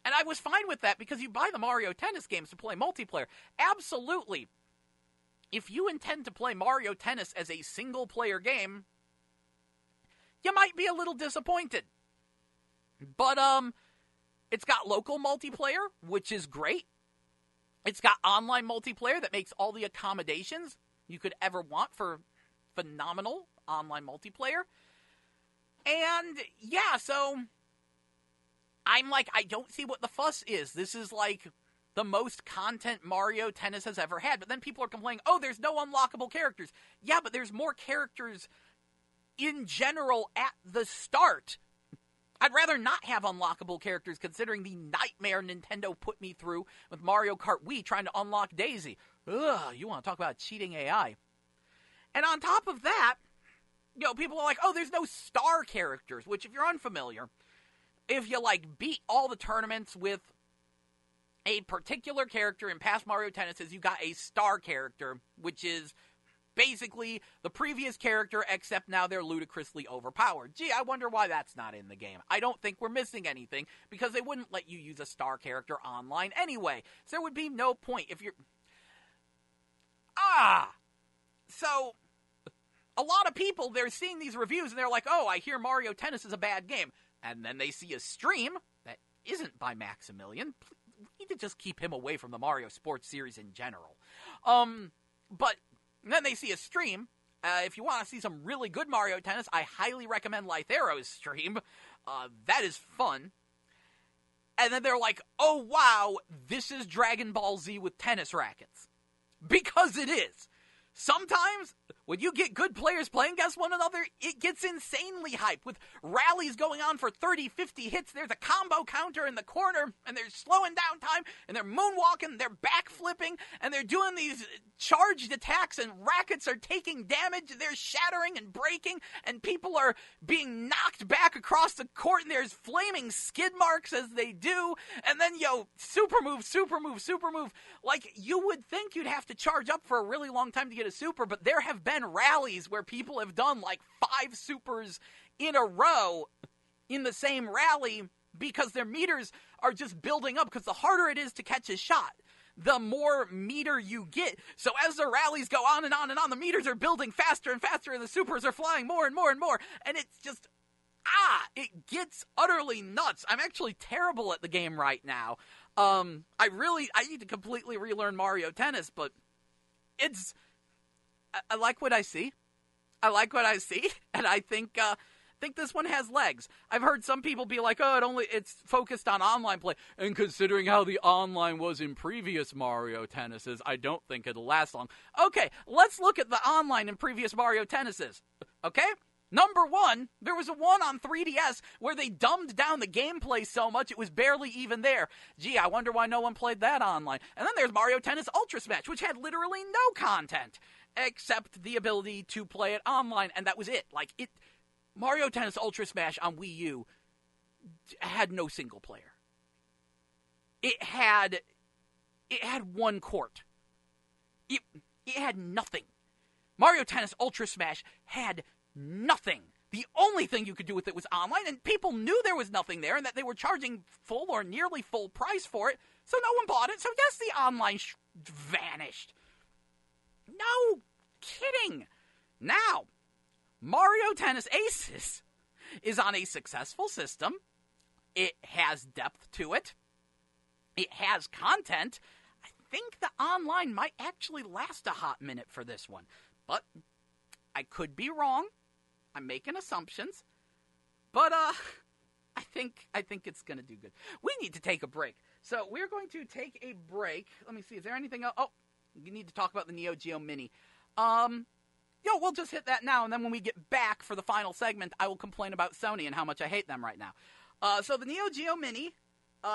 And I was fine with that because you buy the Mario Tennis games to play multiplayer. Absolutely. If you intend to play Mario Tennis as a single player game, you might be a little disappointed. But, it's got local multiplayer, which is great. It's got online multiplayer that makes all the accommodations you could ever want for phenomenal online multiplayer. And, yeah, so I'm like, I don't see what the fuss is. This is like the most content Mario Tennis has ever had. But then people are complaining, oh, there's no unlockable characters. Yeah, but there's more characters in general at the start. I'd rather not have unlockable characters considering the nightmare Nintendo put me through with Mario Kart Wii trying to unlock Daisy. Ugh, you want to talk about cheating AI. And on top of that, you know, people are like, oh, there's no star characters, which if you're unfamiliar, if you like beat all the tournaments with a particular character in past Mario Tennises, you got a star character, which is basically the previous character, except now they're ludicrously overpowered. Gee, I wonder why that's not in the game. I don't think we're missing anything, because they wouldn't let you use a star character online anyway. So there would be no point if you're... So, a lot of people, they're seeing these reviews, and they're like, oh, I hear Mario Tennis is a bad game. And then they see a stream that isn't by Maximilian. We need to just keep him away from the Mario Sports series in general. But then they see a stream. If you want to see some really good Mario Tennis, I highly recommend Lythero's stream. That is fun. And then they're like, oh wow, this is Dragon Ball Z with tennis rackets. Because it is. Sometimes, when you get good players playing against one another, it gets insanely hype. With rallies going on for 30, 50 hits, there's a combo counter in the corner, and they're slowing down time, and they're moonwalking, they're backflipping, and they're doing these charged attacks, and rackets are taking damage, they're shattering and breaking, and people are being knocked back across the court, and there's flaming skid marks as they do, and then, super move, super move, super move. Like, you would think you'd have to charge up for a really long time to get a super, but there have been rallies where people have done like 5 supers in a row in the same rally because their meters are just building up, because the harder it is to catch a shot, the more meter you get. So as the rallies go on and on and on, the meters are building faster and faster, and the supers are flying more and more and more, and it's just, it gets utterly nuts. I'm actually terrible at the game right now. I need to completely relearn Mario Tennis, but I like what I see. And I think think this one has legs. I've heard some people be like, oh, it's focused on online play. And considering how the online was in previous Mario Tennises, I don't think it'll last long. Okay, let's look at the online in previous Mario Tennises. Okay? Number one, there was a one on 3DS where they dumbed down the gameplay so much it was barely even there. Gee, I wonder why no one played that online. And then there's Mario Tennis Ultra Smash, which had literally no content except the ability to play it online, and that was it. Mario Tennis Ultra Smash on Wii U had no single player. It had one court. It had nothing. Mario Tennis Ultra Smash had nothing. The only thing you could do with it was online, and people knew there was nothing there and that they were charging full or nearly full price for it, so no one bought it. So yes, the online vanished. No kidding. Now, Mario Tennis Aces is on a successful system. It has depth to it. It has content. I think the online might actually last a hot minute for this one, but I could be wrong. I'm making assumptions, but I think it's going to do good. We need to take a break. So we're going to take a break. Let me see. Is there anything else? Oh, you need to talk about the Neo Geo Mini. We'll just hit that now, and then when we get back for the final segment, I will complain about Sony and how much I hate them right now. So the Neo Geo Mini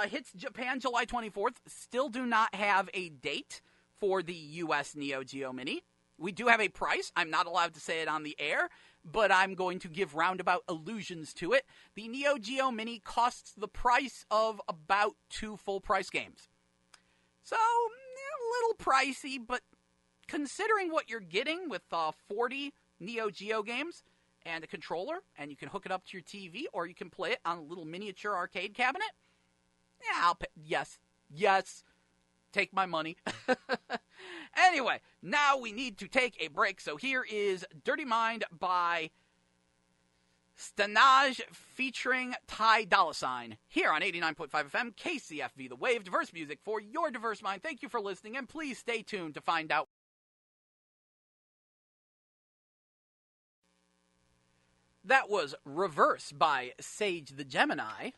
hits Japan July 24th. Still do not have a date for the U.S. Neo Geo Mini. We do have a price. I'm not allowed to say it on the air, but I'm going to give roundabout allusions to it. The Neo Geo Mini costs the price of about 2 full-price games. So, a little pricey, but considering what you're getting with 40 Neo Geo games and a controller, and you can hook it up to your TV, or you can play it on a little miniature arcade cabinet, yeah, I'll pay. Yes, take my money. Anyway, now we need to take a break, so here is Dirty Mind by Stanaj featuring Ty Dolla $ign here on 89.5 FM KCFV The Wave, diverse music for your diverse mind. Thank you for listening, and please stay tuned to find out. That was Reverse by Sage the Gemini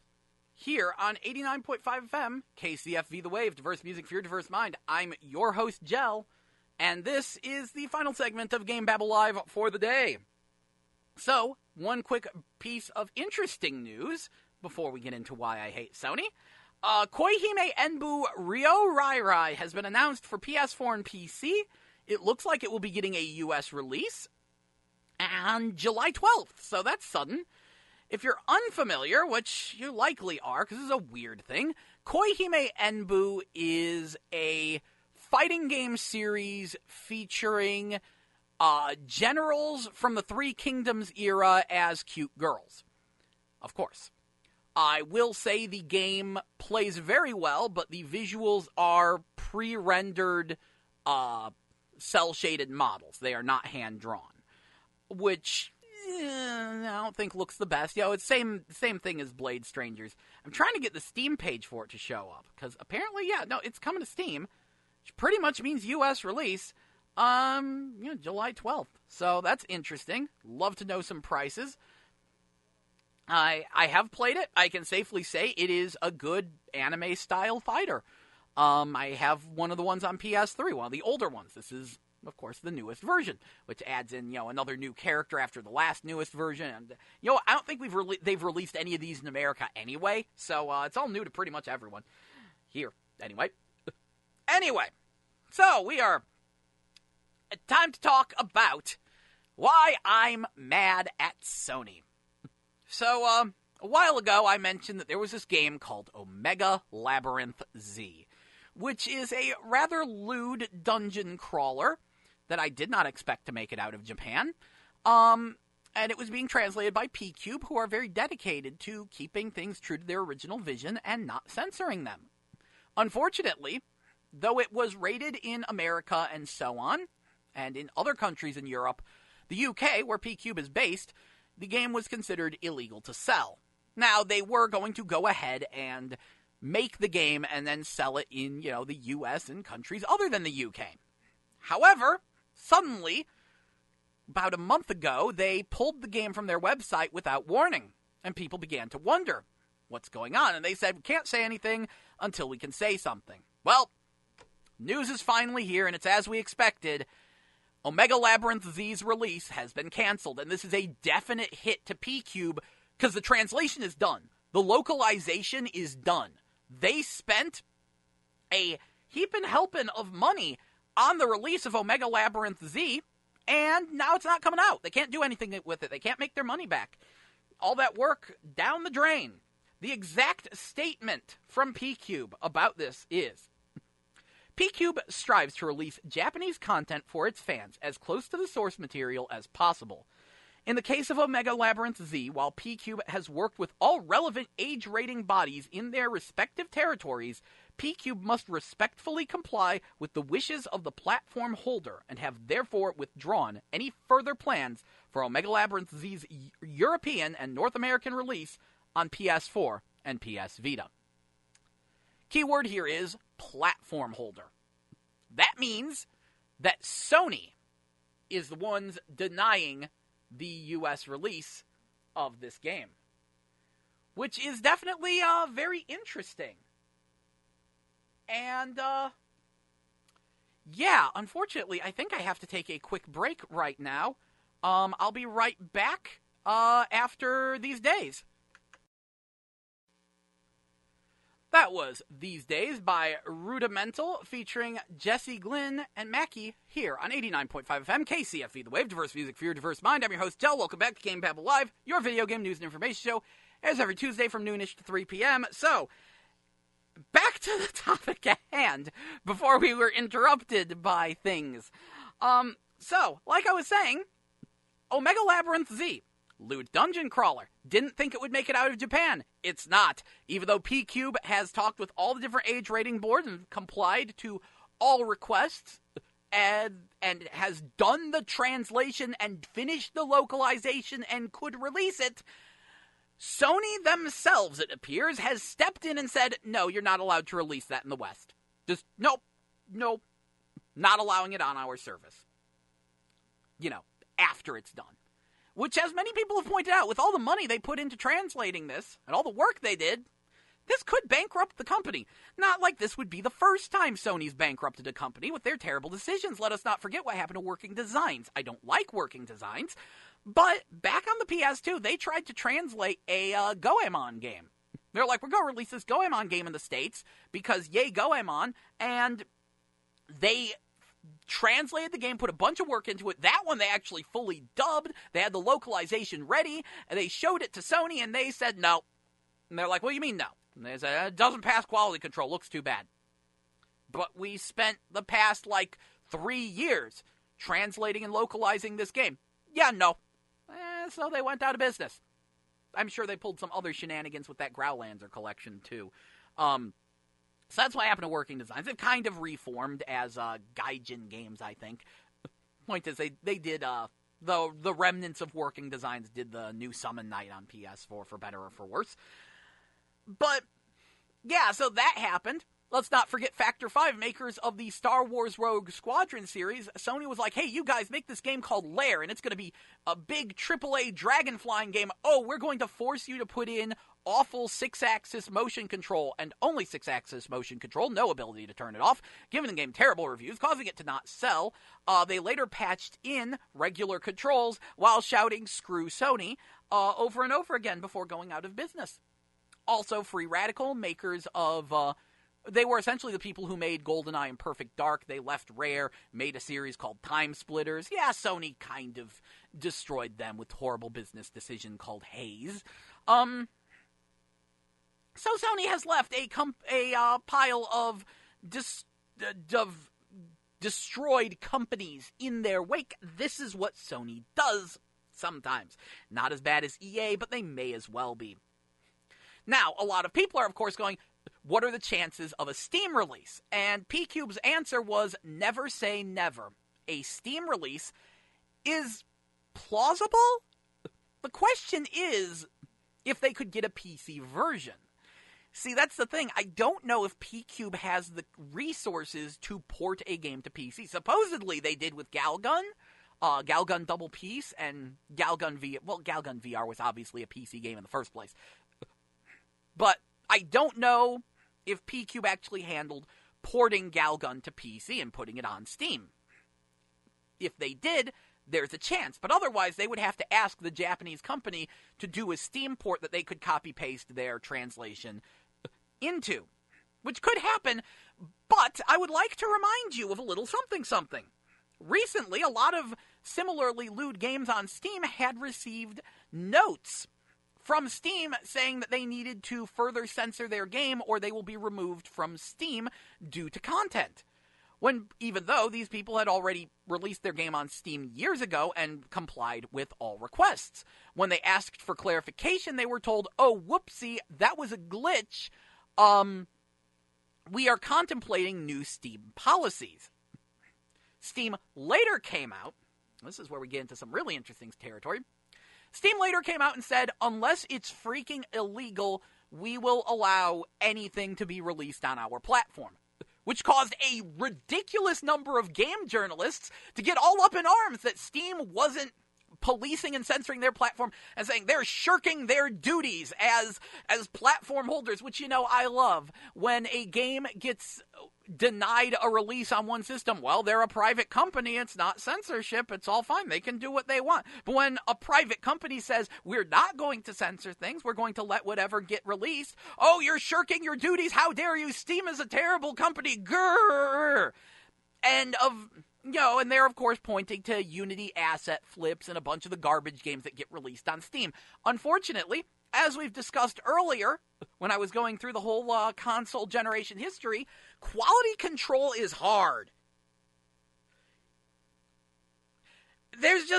here on 89.5 FM KCFV The Wave, diverse music for your diverse mind. I'm your host, Jell, and this is the final segment of GameBabble Live for the day. So, one quick piece of interesting news before we get into why I hate Sony. Koihime Enbu Ryo Rai Rai has been announced for PS4 and PC. It looks like it will be getting a US release on July 12th, so that's sudden. If you're unfamiliar, which you likely are, because this is a weird thing, Koihime Enbu is a fighting game series featuring generals from the Three Kingdoms era as cute girls. Of course. I will say the game plays very well, but the visuals are pre-rendered, cel-shaded models. They are not hand-drawn. Which, I don't think looks the best. It's same thing as Blade Strangers. I'm trying to get the Steam page for it to show up, because apparently, it's coming to Steam, which pretty much means US release, July 12th. So that's interesting. Love to know some prices. I have played it. I can safely say it is a good anime-style fighter. I have one of the ones on PS3, one of the older ones. This is, of course, the newest version, which adds in, another new character after the last newest version. And, I don't think they've released any of these in America anyway, so it's all new to pretty much everyone. Here, anyway. So we are... time to talk about why I'm mad at Sony. So, a while ago, I mentioned that there was this game called Omega Labyrinth Z, which is a rather lewd dungeon crawler that I did not expect to make it out of Japan. And it was being translated by P-Cube, who are very dedicated to keeping things true to their original vision and not censoring them. Unfortunately, though it was rated in America and so on, and in other countries in Europe, the UK, where P-Cube is based, the game was considered illegal to sell. Now, they were going to go ahead and make the game and then sell it in, the US and countries other than the UK. However, suddenly, about a month ago, they pulled the game from their website without warning, and people began to wonder what's going on. And they said, we can't say anything until we can say something. Well, news is finally here, and it's as we expected. Omega Labyrinth Z's release has been canceled, and this is a definite hit to P-Cube because the translation is done. The localization is done. They spent a heapin' helping of money on the release of Omega Labyrinth Z, and now it's not coming out. They can't do anything with it. They can't make their money back. All that work down the drain. The exact statement from P-Cube about this is, P-Cube strives to release Japanese content for its fans as close to the source material as possible. In the case of Omega Labyrinth Z, while P-Cube has worked with all relevant age rating bodies in their respective territories, P-Cube must respectfully comply with the wishes of the platform holder and have therefore withdrawn any further plans for Omega Labyrinth Z's European and North American release on PS4 and PS Vita. Keyword here is platform holder. That means that Sony is the ones denying the US release of this game, which is definitely very interesting. And, yeah, unfortunately, I think I have to take a quick break right now. I'll be right back after these days. That was These Days by Rudimental, featuring Jesse Glynn and Mackie here on 89.5 FM KCFV The Wave, diverse music for your diverse mind. I'm your host, Joe. Welcome back to GameBabble Live, your video game news and information show, as every Tuesday from noonish to 3 p.m. So, back to the topic at hand, before we were interrupted by things. So, like I was saying, Omega Labyrinth Z, Loot Dungeon Crawler. Didn't think it would make it out of Japan. It's not. Even though P-Cube has talked with all the different age rating boards and complied to all requests and has done the translation and finished the localization and could release it, Sony themselves, it appears, has stepped in and said, no, you're not allowed to release that in the West. Just, nope, not allowing it on our service. After it's done. Which, as many people have pointed out, with all the money they put into translating this, and all the work they did, this could bankrupt the company. Not like this would be the first time Sony's bankrupted a company with their terrible decisions. Let us not forget what happened to Working Designs. I don't like Working Designs, but back on the PS2, they tried to translate a Goemon game. They're like, we're going to release this Goemon game in the States, because yay Goemon, and they translated the game, put a bunch of work into it. That one they actually fully dubbed. They had the localization ready, and they showed it to Sony, and they said no. And they're like, what do you mean no? And they said, it doesn't pass quality control. Looks too bad. But we spent the past, 3 years translating and localizing this game. Yeah, no. So they went out of business. I'm sure they pulled some other shenanigans with that Growlancer collection, too. So that's what happened to Working Designs. They've kind of reformed as Gaijin Games, I think. Point is, they did, the remnants of Working Designs did the new Summon Night on PS4, for better or for worse. But, yeah, so that happened. Let's not forget Factor 5, makers of the Star Wars Rogue Squadron series. Sony was like, hey, you guys make this game called Lair, and it's going to be a big AAA dragon flying game. Oh, we're going to force you to put in awful 6-axis motion control, and only 6-axis motion control, no ability to turn it off, giving the game terrible reviews, causing it to not sell. They later patched in regular controls while shouting, screw Sony, over and over again before going out of business. Also, Free Radical, makers of... they were essentially the people who made GoldenEye and Perfect Dark. They left Rare, made a series called Time Splitters. Yeah, Sony kind of destroyed them with horrible business decision called Haze. So Sony has left a pile of destroyed companies in their wake. This is what Sony does sometimes. Not as bad as EA, but they may as well be. Now, a lot of people are, of course, going, what are the chances of a Steam release? And P-Cube's answer was, never say never. A Steam release is plausible? The question is if they could get a PC version. See, that's the thing. I don't know if P-Cube has the resources to port a game to PC. Supposedly they did with Galgun. Galgun Double Peace and Galgun VR. Well, Galgun VR was obviously a PC game in the first place. But I don't know if P-Cube actually handled porting Galgun to PC and putting it on Steam. If they did, there's a chance. But otherwise, they would have to ask the Japanese company to do a Steam port that they could copy-paste their translation into. Which could happen, but I would like to remind you of a little something. Recently, a lot of similarly lewd games on Steam had received notes from Steam saying that they needed to further censor their game or they will be removed from Steam due to content. Even though these people had already released their game on Steam years ago and complied with all requests. When they asked for clarification, they were told, oh, whoopsie, that was a glitch. We are contemplating new Steam policies. Steam later came out, this is where we get into some really interesting territory. Steam later came out and said, unless it's freaking illegal, we will allow anything to be released on our platform. Which caused a ridiculous number of game journalists to get all up in arms that Steam wasn't policing and censoring their platform and saying they're shirking their duties as platform holders, which, I love. When a game gets denied a release on one system, well, they're a private company. It's not censorship. It's all fine. They can do what they want. But when a private company says, we're not going to censor things, we're going to let whatever get released, oh, you're shirking your duties. How dare you? Steam is a terrible company. Grrr. And they're, of course, pointing to Unity asset flips and a bunch of the garbage games that get released on Steam. Unfortunately, as we've discussed earlier, when I was going through the whole console generation history, quality control is hard. There's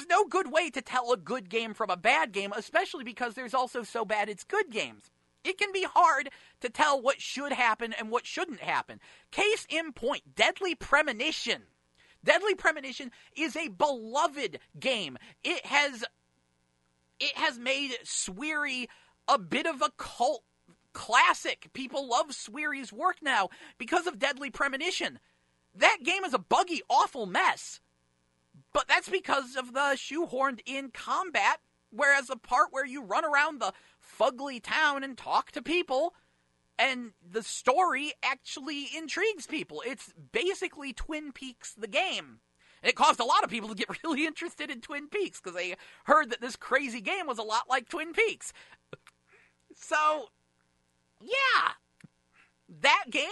no good way to tell a good game from a bad game, especially because there's also so bad it's good games. It can be hard to tell what should happen and what shouldn't happen. Case in point, Deadly Premonition. Deadly Premonition is a beloved game. It has made Sweary a bit of a cult classic. People love Sweary's work now because of Deadly Premonition. That game is a buggy, awful mess. But that's because of the shoehorned-in combat, whereas the part where you run around the fugly town and talk to people, and the story actually intrigues people. It's basically Twin Peaks the game. And it caused a lot of people to get really interested in Twin Peaks, because they heard that this crazy game was a lot like Twin Peaks. So, yeah. That game,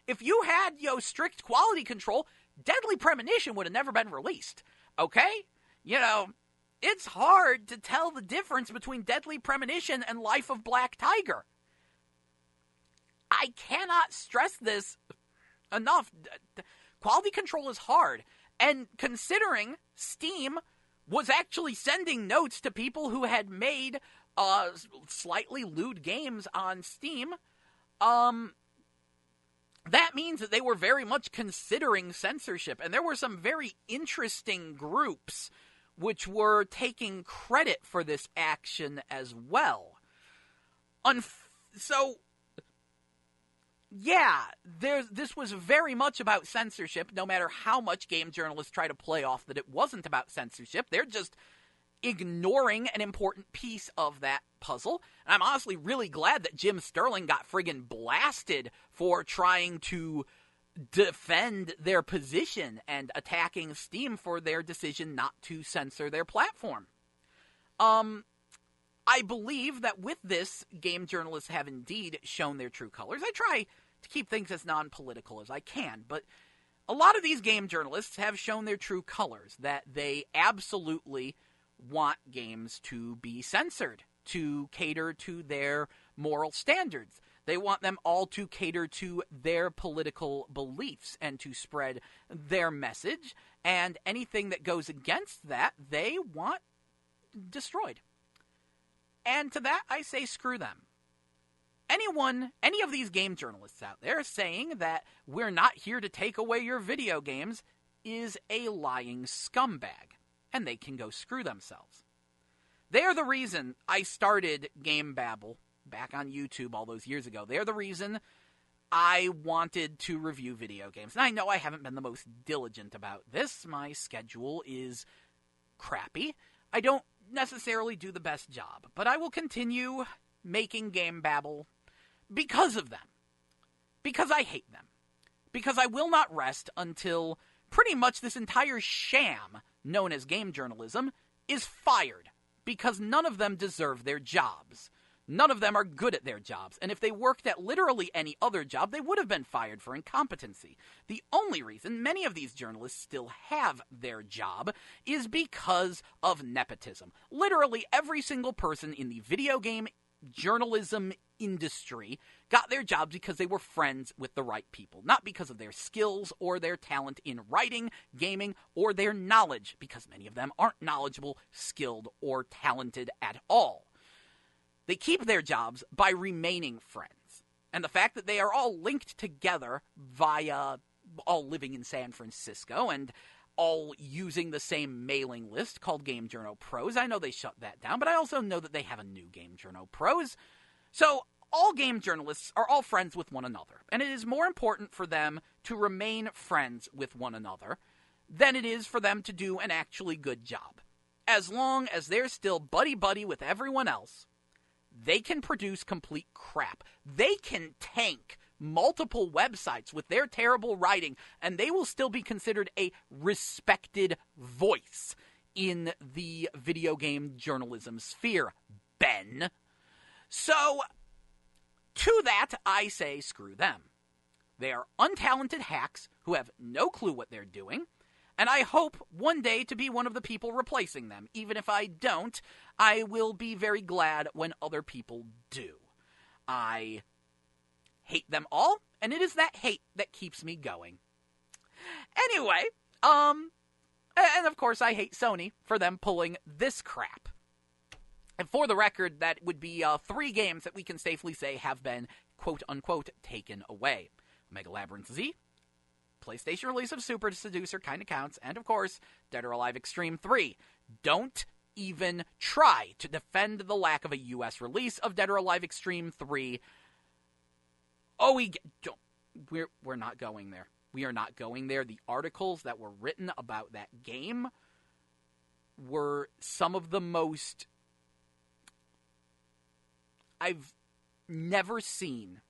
if you had, strict quality control, Deadly Premonition would have never been released. Okay? It's hard to tell the difference between Deadly Premonition and Life of Black Tiger. I cannot stress this enough. Quality control is hard. And considering Steam was actually sending notes to people who had made slightly lewd games on Steam, that means that they were very much considering censorship. And there were some very interesting groups which were taking credit for this action as well. This was very much about censorship, no matter how much game journalists try to play off that it wasn't about censorship. They're just ignoring an important piece of that puzzle. And I'm honestly really glad that Jim Sterling got friggin' blasted for trying to defend their position and attacking Steam for their decision not to censor their platform. I believe that with this, game journalists have indeed shown their true colors. I try to keep things as non-political as I can, but a lot of these game journalists have shown their true colors, that they absolutely want games to be censored, to cater to their moral standards. They want them all to cater to their political beliefs and to spread their message, and anything that goes against that, they want destroyed. And to that, I say screw them. Any of these game journalists out there saying that we're not here to take away your video games is a lying scumbag, and they can go screw themselves. They are the reason I started GameBabble back on YouTube all those years ago. They're the reason I wanted to review video games. And I know I haven't been the most diligent about this. My schedule is crappy. I don't necessarily do the best job, but I will continue making GameBabble because of them. Because I hate them. Because I will not rest until pretty much this entire sham known as game journalism is fired. Because none of them deserve their jobs. None of them are good at their jobs, and if they worked at literally any other job, they would have been fired for incompetency. The only reason many of these journalists still have their job is because of nepotism. Literally every single person in the video game journalism industry got their jobs because they were friends with the right people, not because of their skills or their talent in writing, gaming, or their knowledge, because many of them aren't knowledgeable, skilled, or talented at all. They keep their jobs by remaining friends. And the fact that they are all linked together via all living in San Francisco and all using the same mailing list called Game Journo Pros. I know they shut that down, but I also know that they have a new Game Journo Pros. So all game journalists are all friends with one another. And it is more important for them to remain friends with one another than it is for them to do an actually good job. As long as they're still buddy-buddy with everyone else, they can produce complete crap. They can tank multiple websites with their terrible writing, and they will still be considered a respected voice in the video game journalism sphere, Ben. So, to that, I say screw them. They are untalented hacks who have no clue what they're doing, and I hope one day to be one of the people replacing them. Even if I don't, I will be very glad when other people do. I hate them all, and it is that hate that keeps me going. Anyway, and of course I hate Sony for them pulling this crap. And for the record, that would be 3 games that we can safely say have been, quote-unquote, taken away. Mega Labyrinth Z, PlayStation release of Super Seducer kinda counts, and of course, Dead or Alive Extreme 3. Don't even try to defend the lack of a US release of Dead or Alive Extreme 3. We're not going there. We are not going there. The articles that were written about that game were some of the most... I've never seen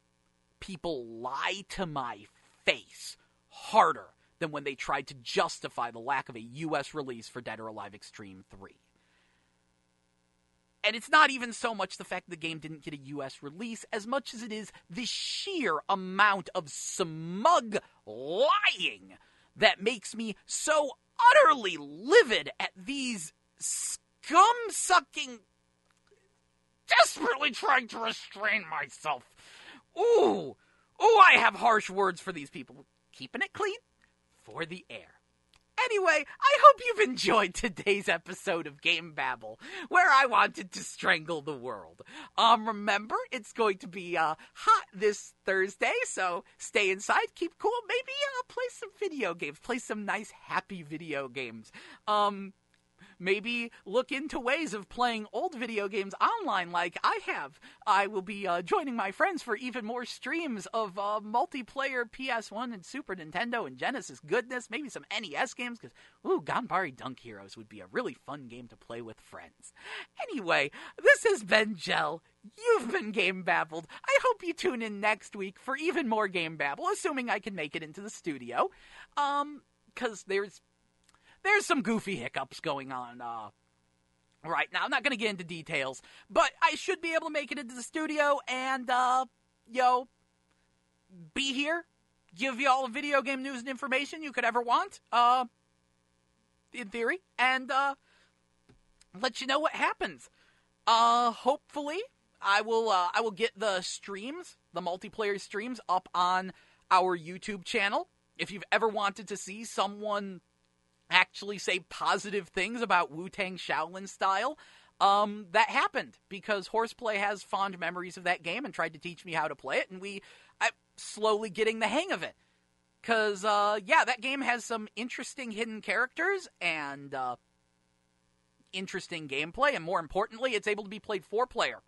people lie to my face harder than when they tried to justify the lack of a US release for Dead or Alive Extreme 3. And it's not even so much the fact the game didn't get a US release as much as it is the sheer amount of smug lying that makes me so utterly livid at these scum-sucking... desperately trying to restrain myself. Ooh, I have harsh words for these people. Keeping it clean for the air. Anyway, I hope you've enjoyed today's episode of GameBabble, where I wanted to strangle the world. Remember, it's going to be hot this Thursday, so stay inside, keep cool, maybe play some video games, play some nice, happy video games. Maybe look into ways of playing old video games online like I have. I will be joining my friends for even more streams of multiplayer PS1 and Super Nintendo and Genesis goodness. Maybe some NES games, because, Ganbare Dunk Heroes would be a really fun game to play with friends. Anyway, this has been Jell. You've been GameBabbled. I hope you tune in next week for even more GameBabble, assuming I can make it into the studio. Because there's some goofy hiccups going on right now. I'm not going to get into details, but I should be able to make it into the studio and, be here, give you all the video game news and information you could ever want, in theory, and let you know what happens. Hopefully, I will get the streams, the multiplayer streams, up on our YouTube channel. If you've ever wanted to see someone actually say positive things about Wu-Tang Shaolin style, that happened because Horseplay has fond memories of that game and tried to teach me how to play it, and I'm slowly getting the hang of it. Because, that game has some interesting hidden characters and interesting gameplay, and more importantly, it's able to be played 4-player.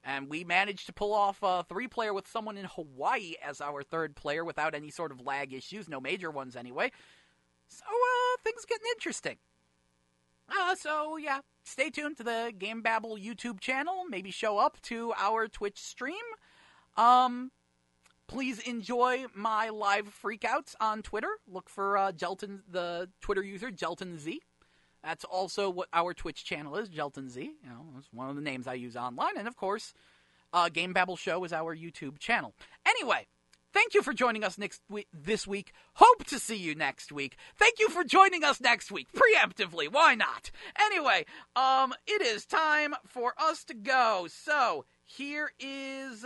And we managed to pull off a 3-player with someone in Hawaii as our 3rd player without any sort of lag issues, no major ones anyway. So, things getting interesting. So, yeah, stay tuned to the GameBabble YouTube channel. Maybe show up to our Twitch stream. Please enjoy my live freakouts on Twitter. Look for Jelton, the Twitter user, JeltonZ. That's also what our Twitch channel is, JeltonZ. You know, it's one of the names I use online. And, of course, GameBabble Show is our YouTube channel. Anyway, thank you for joining us this week. Hope to see you next week. Thank you for joining us next week. Preemptively, why not? Anyway, it is time for us to go. So, here is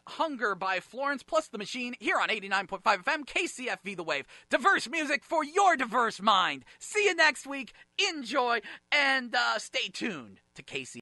Hunger by Florence plus the Machine here on 89.5 FM KCFV The Wave. Diverse music for your diverse mind. See you next week. Enjoy and stay tuned to KCFV.